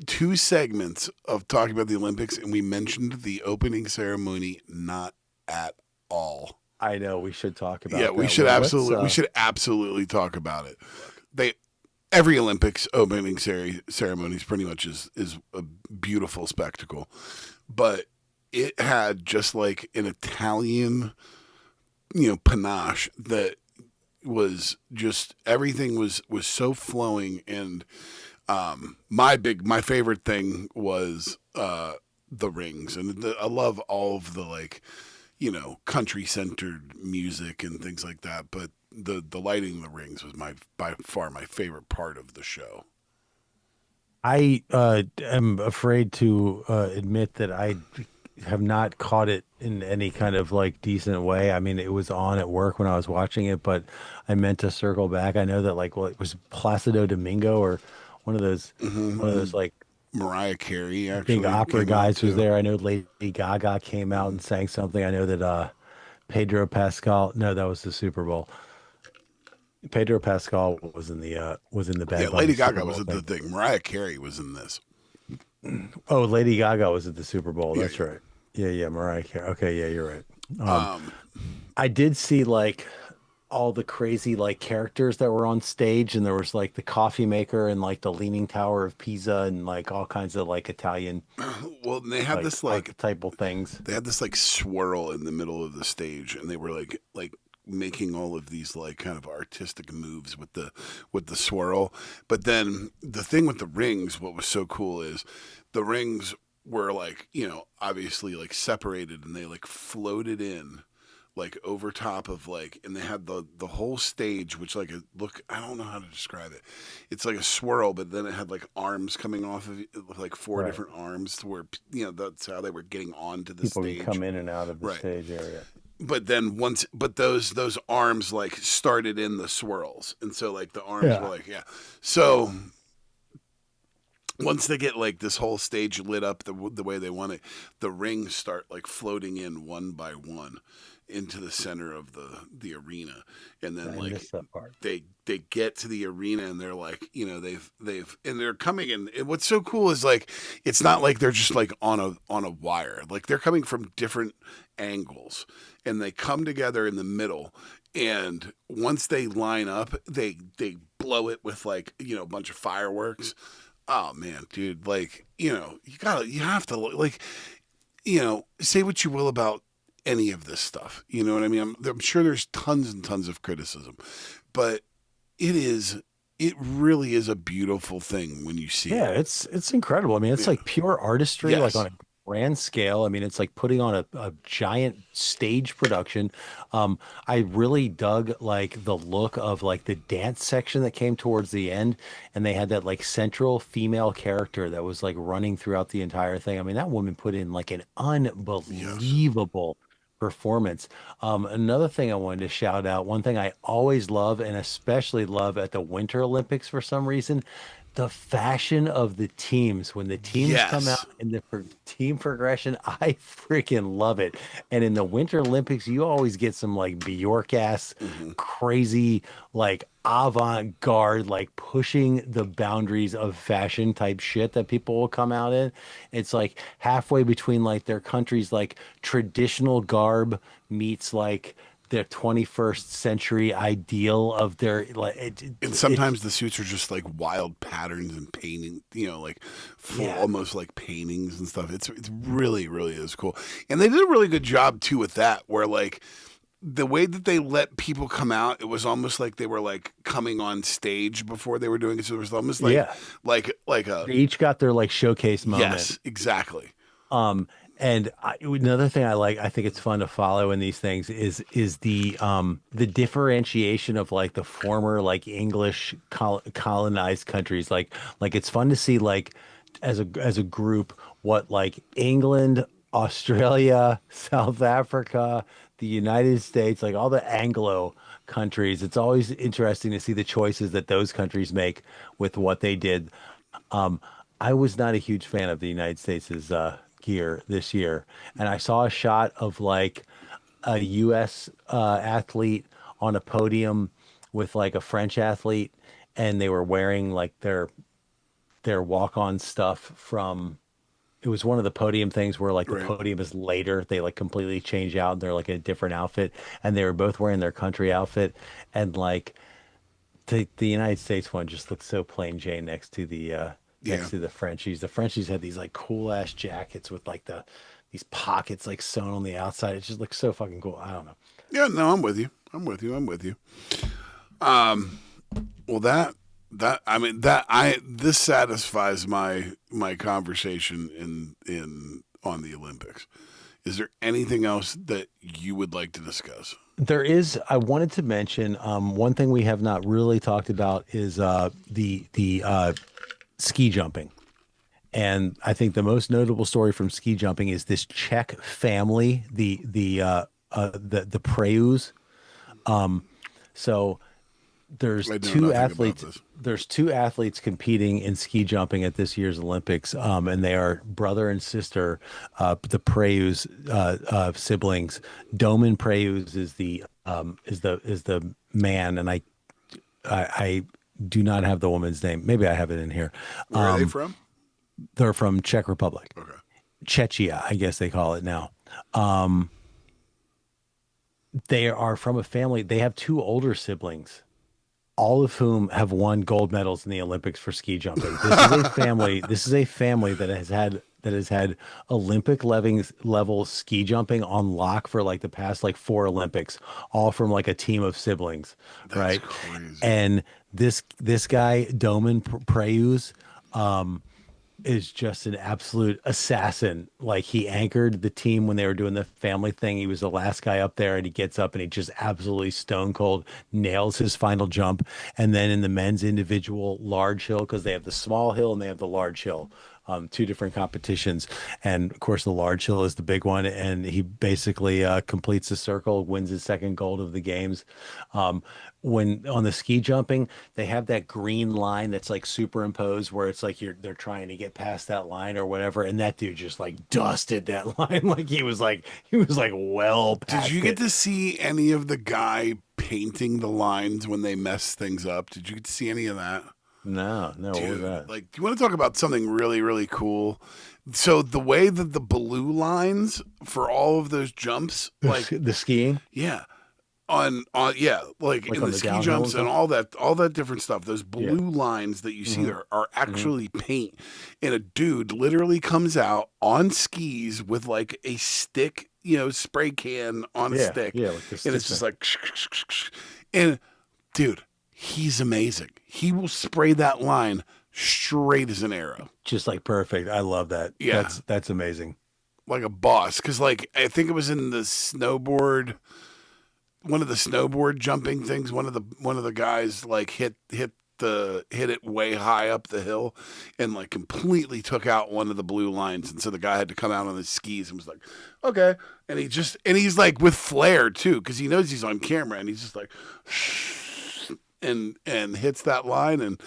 Speaker 1: two segments of talking about the Olympics, and we mentioned the opening ceremony not at all.
Speaker 2: I know we should talk
Speaker 1: Yeah,
Speaker 2: about that. Well, let's
Speaker 1: we should absolutely talk about it. They every Olympics opening ceremony is pretty much is a beautiful spectacle, but it had just like an Italian, panache that was just everything was so flowing. And my favorite thing was the rings, and I love all of the like country centered music and things like that. But the lighting of the rings was by far my favorite part of the show.
Speaker 2: I am afraid to admit that I have not caught it in any kind of like decent way. I mean, it was on at work when I was watching it, but I meant to circle back. I know that like, well, it was Placido Domingo or one of those one of those like
Speaker 1: Mariah Carey
Speaker 2: big
Speaker 1: actually
Speaker 2: opera
Speaker 1: came out
Speaker 2: guys was
Speaker 1: too.
Speaker 2: there. I know Lady Gaga came out and sang something. I know that Pedro Pascal, no, that was the Super Bowl. Pedro Pascal was in the
Speaker 1: Yeah,
Speaker 2: Bad Bunny
Speaker 1: Lady
Speaker 2: Super
Speaker 1: Gaga was
Speaker 2: Bowl
Speaker 1: at the
Speaker 2: thing.
Speaker 1: thing. Mariah Carey was in this.
Speaker 2: Oh, Lady Gaga was at the Super Bowl.
Speaker 1: Yeah,
Speaker 2: That's
Speaker 1: yeah.
Speaker 2: right. Yeah, Mariah Carey. Okay, yeah, you're right.
Speaker 1: Um,
Speaker 2: I did see like all the crazy like characters that were on stage, and there was like the coffee maker and like the Leaning Tower of Pisa and like all kinds of like Italian
Speaker 1: well,
Speaker 2: like archetypal things.
Speaker 1: they had this like swirl in the middle of the stage, and they were like making all of these like kind of artistic moves with the swirl. But then the thing with the rings, what was so cool is the rings were like obviously like separated, and they like floated in like over top of like, and they had the whole stage, which like look, I don't know how to describe it. It's like a swirl, but then it had like arms coming off of it, like four
Speaker 2: Right.
Speaker 1: different arms, to where that's how they were getting onto the
Speaker 2: People could
Speaker 1: stage.
Speaker 2: come in and out of the
Speaker 1: Right.
Speaker 2: stage area.
Speaker 1: But then those arms like started in the swirls, and so like the arms were
Speaker 2: Yeah.
Speaker 1: like, yeah. So once they get like this whole stage lit up the way they want it, the rings start like floating in one by one, into the center of the arena, and then
Speaker 2: I
Speaker 1: like
Speaker 2: missed that part.
Speaker 1: they get to the arena and they're like, they've and they're coming in. And what's so cool is like it's not like they're just like on a wire. Like they're coming from different angles, and they come together in the middle. And once they line up, they blow it with like a bunch of fireworks. Oh man, dude, like you have to like say what you will about any of this stuff. You know what I mean? I'm sure there's tons and tons of criticism, but it really is a beautiful thing when you see
Speaker 2: Yeah,
Speaker 1: it.
Speaker 2: it's incredible. I mean, it's
Speaker 1: Yeah.
Speaker 2: like pure artistry, like on
Speaker 1: Yes.
Speaker 2: a grand scale. I mean, it's like putting on a giant stage production. I really dug like the look of like the dance section that came towards the end, and they had that like central female character that was like running throughout the entire thing. I mean, that woman put in like an
Speaker 1: Yes.
Speaker 2: unbelievable performance. Another thing I wanted to shout out, one thing I always love and especially love at the Winter Olympics for some reason, the fashion of the teams. When the teams come out
Speaker 1: Yes.
Speaker 2: in the team progression, I freaking love it. And in the Winter Olympics, you always get some like Bjork ass,
Speaker 1: Hmm.
Speaker 2: crazy, like avant-garde, like pushing the boundaries of fashion type shit that people will come out in. It's like halfway between like their country's like traditional garb meets like their 21st century ideal of their like
Speaker 1: And
Speaker 2: it's
Speaker 1: sometimes the suits are just like wild patterns and painting, like full,
Speaker 2: yeah.
Speaker 1: almost like paintings and stuff. It's really, really is cool. And they did a really good job too with that, where like the way that they let people come out, it was almost like they were like coming on stage before they were doing it. So it was almost
Speaker 2: Yeah,
Speaker 1: like a
Speaker 2: they each got their like showcase moment.
Speaker 1: yes, exactly.
Speaker 2: Um, and another thing I like, I think it's fun to follow in these things is the differentiation of like the former like English colonized countries. Like it's fun to see like as a group what like England, Australia, South Africa, the United States, like all the Anglo countries. It's always interesting to see the choices that those countries make with what they did. Um, I was not a huge fan of the United States' gear this year, and I saw a shot of like a U.S. Athlete on a podium with like a French athlete, and they were wearing like their walk-on stuff from. It was one of the podium things where like the
Speaker 1: Right.
Speaker 2: podium is later. They like completely change out. And they're like in a different outfit, and they were both wearing their country outfit, and like the United States one just looks so plain Jane
Speaker 1: Yeah.
Speaker 2: next to the Frenchies. The Frenchies had these like cool ass jackets with like these pockets like sewn on the outside. It just looks so fucking cool. I don't know.
Speaker 1: Yeah, no, I'm with you. I'm with you. I'm with you. Well, that I mean that I this satisfies my conversation in on the Olympics. Is there anything else that you would like to discuss?
Speaker 2: There is. I wanted to mention one thing we have not really talked about is the ski jumping. And I think the most notable story from ski jumping is this Czech family, the Preus. So there's
Speaker 1: I know
Speaker 2: two
Speaker 1: nothing about
Speaker 2: athletes.
Speaker 1: this.
Speaker 2: There's two athletes competing in ski jumping at this year's Olympics, and they are brother and sister, the Preus siblings. Doman Preus is the man, and I do not have the woman's name. Maybe I have it in here.
Speaker 1: Where are they from?
Speaker 2: They're from Czech Republic,
Speaker 1: Okay.
Speaker 2: Czechia, I guess they call it now. They are from a family. They have two older siblings, all of whom have won gold medals in the Olympics for ski jumping. This is a family. This is a family that has had Olympic level ski jumping on lock for like the past like four Olympics, all from like a team of siblings,
Speaker 1: That's
Speaker 2: right?
Speaker 1: crazy.
Speaker 2: And this guy Doman Preus is just an absolute assassin. Like he anchored the team when they were doing the family thing. He was the last guy up there, and he gets up and he just absolutely stone cold nails his final jump. And then in the men's individual large hill, because they have the small hill and they have the large hill. two different competitions. And of course, the large hill is the big one. And he basically completes the circle, wins his second gold of the games. When on the ski jumping, they have that green line that's like superimposed where it's like they're trying to get past that line or whatever. And that dude just like dusted that line. Like he was like well
Speaker 1: Did
Speaker 2: past
Speaker 1: you get
Speaker 2: it.
Speaker 1: to see any of the guy painting the lines when they mess things up? Did you get to see any of that?
Speaker 2: No, what was
Speaker 1: Dude,
Speaker 2: that?
Speaker 1: like, do you want to talk about something really, really cool? So the way that the blue lines for all of those jumps, like,
Speaker 2: The skiing,
Speaker 1: yeah, yeah, like
Speaker 2: like
Speaker 1: in
Speaker 2: on
Speaker 1: the
Speaker 2: the
Speaker 1: ski
Speaker 2: downhill and
Speaker 1: jumps and
Speaker 2: stuff.
Speaker 1: all that different stuff, those
Speaker 2: Yeah.
Speaker 1: blue lines that you see
Speaker 2: Hmm.
Speaker 1: there are
Speaker 2: Hmm.
Speaker 1: actually paint. And a dude literally comes out on skis with like a stick, spray can on a
Speaker 2: Yeah.
Speaker 1: stick.
Speaker 2: Yeah. Like the
Speaker 1: And
Speaker 2: stick
Speaker 1: it's just
Speaker 2: thing.
Speaker 1: like, and dude, he's amazing. He will spray that line straight as an arrow.
Speaker 2: Just like perfect. I love that.
Speaker 1: Yeah,
Speaker 2: That's amazing.
Speaker 1: like a boss. Because like I think it was in the snowboard, one of the snowboard jumping things. One of the guys like hit it way high up the hill, and like completely took out one of the blue lines. And so the guy had to come out on his skis and was like, okay. And he's like with flair too, because he knows he's on camera, and he's just like. And hits that line and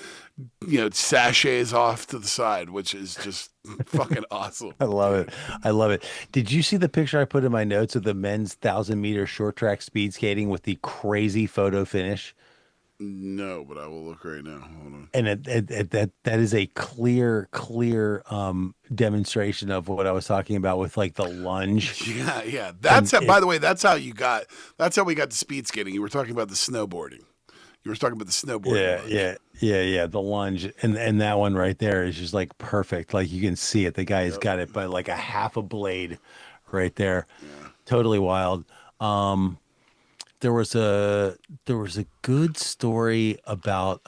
Speaker 1: sachets off to the side, which is just fucking awesome.
Speaker 2: I love it. I love it. Did you see the picture I put in my notes of the men's 1,000-meter short track speed skating with the crazy photo finish?
Speaker 1: No, but I will look right now. Hold on.
Speaker 2: And that is a clear demonstration of what I was talking about with like the lunge.
Speaker 1: Yeah.
Speaker 2: And
Speaker 1: By the way, that's how we got to speed skating. You were talking about the snowboarding. You were talking about the snowboarding lunge.
Speaker 2: Yeah. The lunge and that one right there is just like perfect. Like you can see it. The guy's
Speaker 1: Yep.
Speaker 2: got it by like a half a blade right there.
Speaker 1: Yeah.
Speaker 2: Totally wild. There was a good story about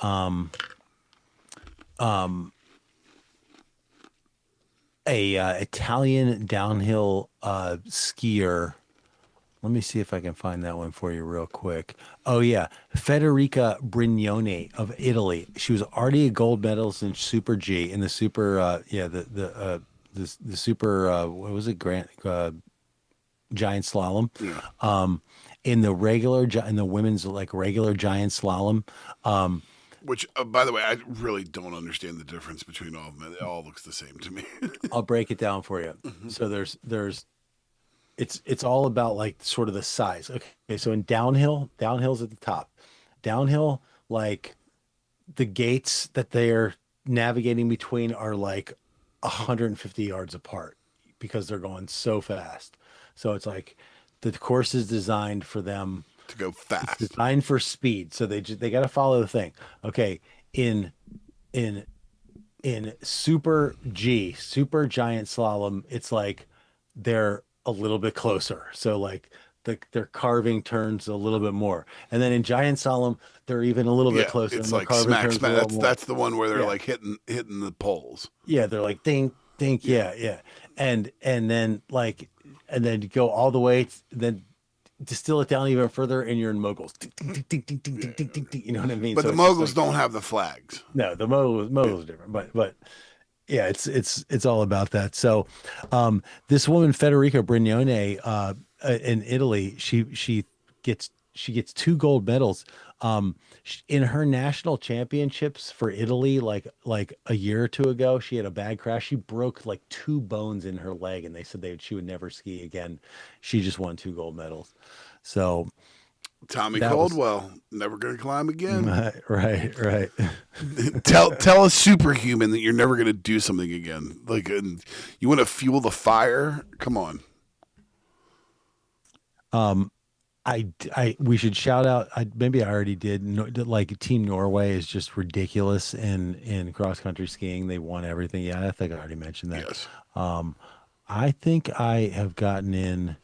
Speaker 2: a Italian downhill skier. Let me see if I can find that one for you real quick. Oh yeah, Federica Brignone of Italy. She was already a gold medalist in Super G in the super the super what was it Grant giant slalom.
Speaker 1: Yeah.
Speaker 2: In the women's like regular giant slalom.
Speaker 1: Which, by the way, I really don't understand the difference between all of them. It all looks the same to me.
Speaker 2: I'll break it down for you. So there's it's all about like sort of the size. Okay, so in downhill's at the top. Downhill, like the gates that they're navigating between are like 150 yards apart because they're going so fast. So it's like the course is designed for them.
Speaker 1: To go
Speaker 2: It's
Speaker 1: fast.
Speaker 2: designed for speed, so they got to follow the thing. Okay, in in Super G, Super Giant Slalom, it's like they're a little bit closer. So like they're carving turns a little bit more. And then in Giant Slalom, they're even a little bit
Speaker 1: Yeah,
Speaker 2: closer
Speaker 1: it's
Speaker 2: and they're
Speaker 1: like
Speaker 2: carving
Speaker 1: smack
Speaker 2: turns a
Speaker 1: smack.
Speaker 2: little
Speaker 1: That's
Speaker 2: more.
Speaker 1: that's the one where they're
Speaker 2: Yeah.
Speaker 1: like hitting the poles.
Speaker 2: Yeah, they're like ding, ding,
Speaker 1: Yeah.
Speaker 2: yeah. And then like and then you go all the way then distill it down even further and you're in moguls. Ding, ding, ding, ding, ding, ding, ding, ding, ding, you know what I mean?
Speaker 1: But
Speaker 2: So
Speaker 1: the
Speaker 2: it's just
Speaker 1: moguls
Speaker 2: like
Speaker 1: don't have the flags.
Speaker 2: no, the moguls are different, but yeah, it's all about that. So, this woman Federica Brignone, in Italy, she gets two gold medals. In her national championships for Italy, like a year or two ago, she had a bad crash. She broke like two bones in her leg, and they said she would never ski again. She just won two gold medals. So
Speaker 1: Tommy
Speaker 2: that was
Speaker 1: Caldwell, never gonna climb again.
Speaker 2: right.
Speaker 1: Tell a superhuman that you're never gonna do something again. Like, and you want to fuel the fire? Come on.
Speaker 2: We should shout out. Maybe I already did. Like Team Norway is just ridiculous in cross country skiing. They won everything. Yeah, I think I already mentioned that.
Speaker 1: Yes.
Speaker 2: I think I have gotten in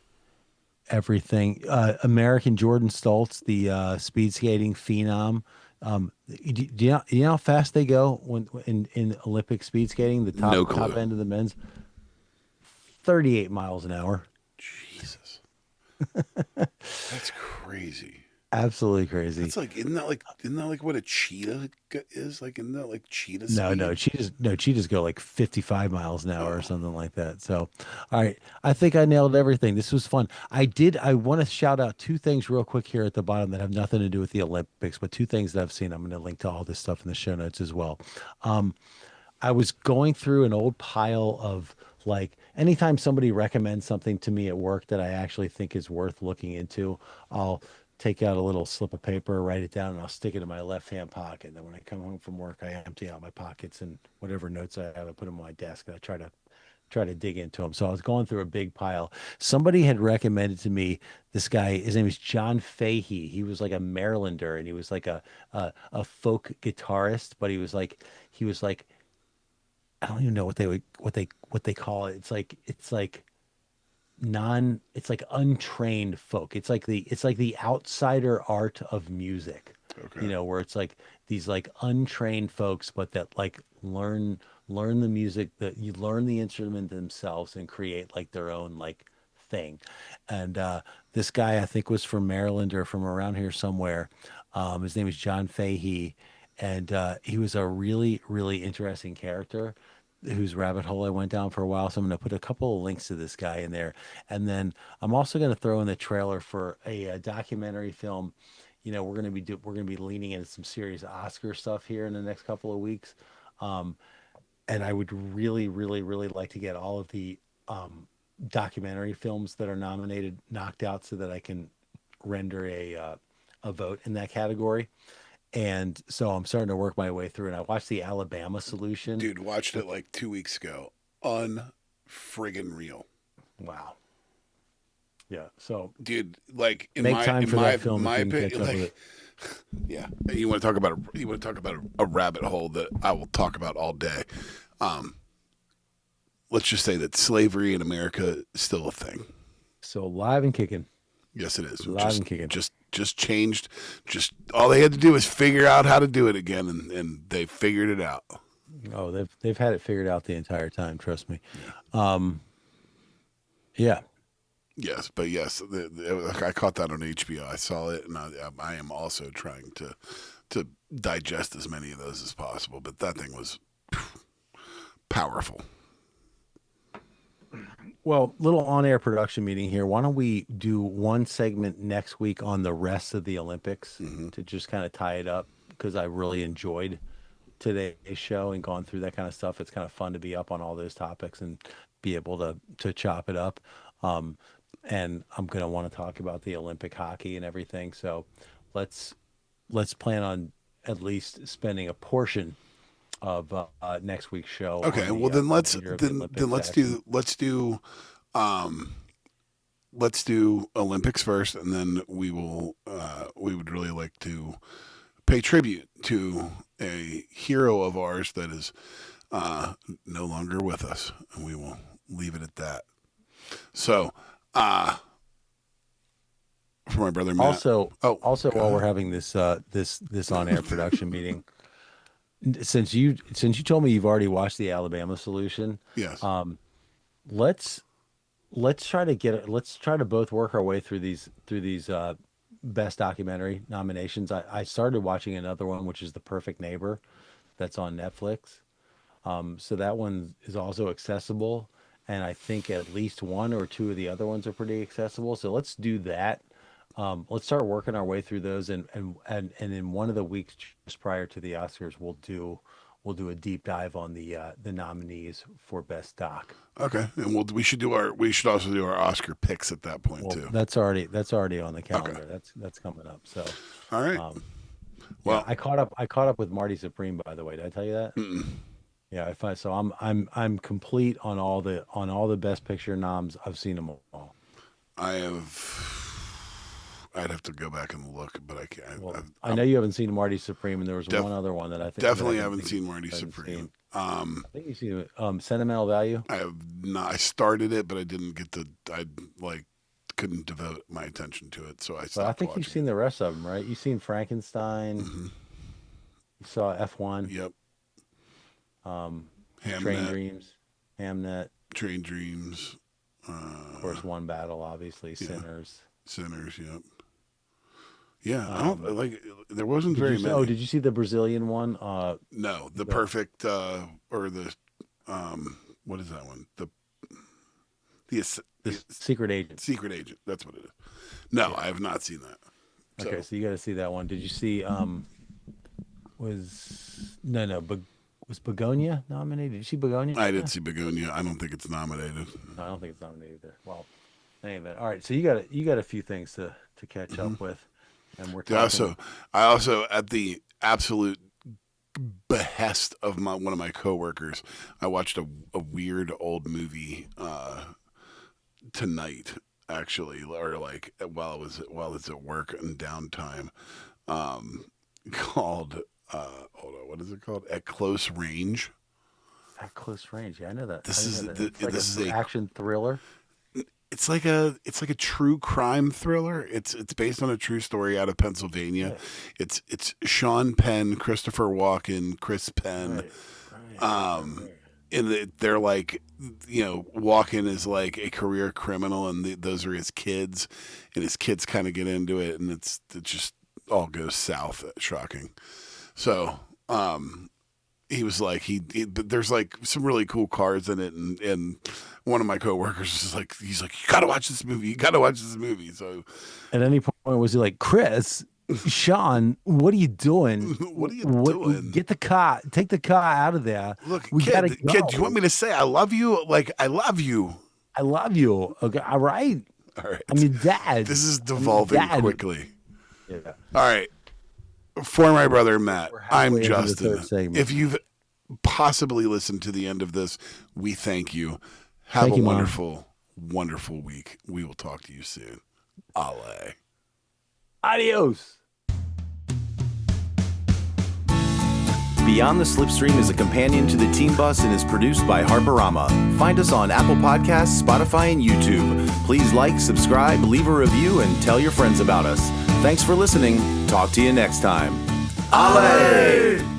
Speaker 2: everything. American Jordan Stoltz, the speed skating phenom. Do you know how fast they go in Olympic speed skating? The
Speaker 1: No
Speaker 2: top
Speaker 1: clue.
Speaker 2: end of the men's, 38 miles an hour.
Speaker 1: Jesus. That's crazy.
Speaker 2: Absolutely crazy.
Speaker 1: That's like, isn't that like what a cheetah is? Like, isn't that like cheetah
Speaker 2: No,
Speaker 1: speed?
Speaker 2: cheetahs go like 55 miles an hour or
Speaker 1: Oh,
Speaker 2: something like that. So, all right, I think I nailed everything. This was fun. I want to shout out two things real quick here at the bottom that have nothing to do with the Olympics, but two things that I've seen. I'm going to link to all this stuff in the show notes as well. Um, I was going through an old pile of like anytime somebody recommends something to me at work that I actually think is worth looking into, I'll take out a little slip of paper, write it down, and I'll stick it in my left hand pocket. And then when I come home from work, I empty out my pockets and whatever notes I have, I put them on my desk and I try to dig into them. So I was going through a big pile. Somebody had recommended to me this guy. His name is John Fahey. He was like a Marylander, and he was like a folk guitarist, but he was like I don't even know what they call it. It's like it's like untrained folk. It's like the outsider art of music.
Speaker 1: okay.
Speaker 2: Where it's like these like untrained folks, but that like learn the music, that you learn the instrument themselves and create like their own like thing. And this guy I think was from Maryland or from around here somewhere. His name is John Fahey, and he was a really really interesting character whose rabbit hole I went down for a while. So I'm going to put a couple of links to this guy in there. And then I'm also going to throw in the trailer for a documentary film. We're going to be leaning into some serious Oscar stuff here in the next couple of weeks. Um, and I would really, really, really like to get all of the documentary films that are nominated knocked out so that I can render a vote in that category. And so I'm starting to work my way through. And I watched the Alabama Solution.
Speaker 1: Dude, watched it like 2 weeks ago. Unfriggin' real.
Speaker 2: Wow. Yeah. So
Speaker 1: Dude, like
Speaker 2: make time for that film
Speaker 1: my
Speaker 2: if you can catch
Speaker 1: opinion,
Speaker 2: up with
Speaker 1: like,
Speaker 2: it.
Speaker 1: yeah, you want to talk about a rabbit hole that I will talk about all day. Um, let's just say that slavery in America is still a thing.
Speaker 2: So live and kicking.
Speaker 1: Yes, it is.
Speaker 2: Live and kicking.
Speaker 1: Just changed. Just all they had to do was figure out how to do it again, and they figured it out.
Speaker 2: Oh, they've had it figured out the entire time. Trust me. Yeah.
Speaker 1: Yes, but yes, I caught that on HBO. I saw it, and I am also trying to digest as many of those as possible. But that thing was powerful.
Speaker 2: Well, little on-air production meeting here. Why don't we do one segment next week on the rest of the Olympics to just kind of tie it up? Because I really enjoyed today's show and gone through that kind of stuff. It's kind of fun to be up on all those topics and be able to chop it up. And I'm gonna want to talk about the Olympic hockey and everything. So let's plan on at least spending a portion of next week's show.
Speaker 1: Okay,
Speaker 2: on
Speaker 1: well
Speaker 2: the
Speaker 1: then let's
Speaker 2: remainder of the
Speaker 1: then
Speaker 2: Olympics
Speaker 1: then let's
Speaker 2: action.
Speaker 1: do Olympics first, and then we would really like to pay tribute to a hero of ours that is no longer with us, and we will leave it at that. So, for my brother Matt.
Speaker 2: Also,
Speaker 1: Oh,
Speaker 2: also
Speaker 1: go
Speaker 2: while we're
Speaker 1: ahead.
Speaker 2: having this on-air production meeting, since you told me you've already watched the Alabama Solution,
Speaker 1: Yes.
Speaker 2: let's let's try to both work our way through these best documentary nominations. I started watching another one, which is The Perfect Neighbor, that's on Netflix. So that one is also accessible, and I think at least one or two of the other ones are pretty accessible. So let's do that. Let's start working our way through those, and in one of the weeks just prior to the Oscars, we'll do a deep dive on the nominees for best doc.
Speaker 1: Okay, and we should also do our Oscar picks at that point
Speaker 2: Well,
Speaker 1: too.
Speaker 2: that's already on the
Speaker 1: Okay.
Speaker 2: calendar. That's coming up. So,
Speaker 1: All right.
Speaker 2: um, yeah,
Speaker 1: Well,
Speaker 2: I caught up with Marty Supreme, by the way. Did I tell you that?
Speaker 1: mm-mm.
Speaker 2: Yeah, if I so I'm complete on all the best picture noms. I've seen them all.
Speaker 1: I have. I'd have to go back and look, but I can't.
Speaker 2: Well, I know you haven't seen Marty Supreme, and there was
Speaker 1: Def-
Speaker 2: one other one that I think
Speaker 1: definitely
Speaker 2: that I
Speaker 1: haven't
Speaker 2: think
Speaker 1: seen Marty
Speaker 2: you haven't
Speaker 1: Supreme.
Speaker 2: seen. I think you've seen Sentimental Value.
Speaker 1: I have not. I started it, but I didn't get to. I like couldn't devote my attention to it, so I
Speaker 2: But I
Speaker 1: stopped
Speaker 2: think you've
Speaker 1: watching
Speaker 2: seen the rest of them, right? You've seen
Speaker 1: it.
Speaker 2: Frankenstein. You saw F1,
Speaker 1: Yep.
Speaker 2: um, Train
Speaker 1: Hamnet,
Speaker 2: Dreams, Hamnet,
Speaker 1: Train Dreams,
Speaker 2: of course, One Battle, obviously,
Speaker 1: yeah.
Speaker 2: Sinners.
Speaker 1: Sinners. Yep. Yeah, I don't like. There wasn't very many.
Speaker 2: Oh, did you see the Brazilian one?
Speaker 1: No, the perfect or the what is that one?
Speaker 2: The Secret Agent.
Speaker 1: Secret Agent. That's what it is. No, I have not seen that.
Speaker 2: Okay, so you got to see that one. Did you see? Was Begonia nominated? Did you see Begonia?
Speaker 1: I did see Begonia. I don't think it's nominated.
Speaker 2: No, I don't think it's nominated either. Well, anyway, all right. So you got a few things to catch up with, and we're talking.
Speaker 1: I also at the absolute behest of one of my coworkers, I watched a weird old movie tonight, actually, or like while it's at work and downtime, called hold on, what is it called? At Close Range.
Speaker 2: At Close Range, yeah, I know that.
Speaker 1: This is
Speaker 2: an action thriller.
Speaker 1: It's like a true crime thriller. It's based on a true story out of Pennsylvania. Yeah. It's Sean Penn, Christopher Walken, Chris Penn. Right. And they're like, Walken is like a career criminal, and those are his kids, and his kids kind of get into it, and it just all goes south. Shocking. So, he was like, there's like some really cool cars in it, and one of my coworkers is like, he's like, you gotta watch this movie. So,
Speaker 2: at any point was he like, Chris, Sean, what are you doing?
Speaker 1: What are you doing?
Speaker 2: Get the car, take the car out of there.
Speaker 1: Look, kid, do you want me to say I love you? Like, I love you.
Speaker 2: I love you. Okay, all right. I'm your dad.
Speaker 1: This is devolving quickly.
Speaker 2: Yeah.
Speaker 1: All right. For my brother Matt, I'm Justin. If you've possibly listened to the end of this, we thank you. Have a wonderful, wonderful week. We will talk to you soon. Ale.
Speaker 2: Adios.
Speaker 3: Beyond the Slipstream is a companion to the Team Bus and is produced by Harperama. Find us on Apple Podcasts, Spotify, and YouTube. Please like, subscribe, leave a review, and tell your friends about us. Thanks for listening. Talk to you next time. Ale!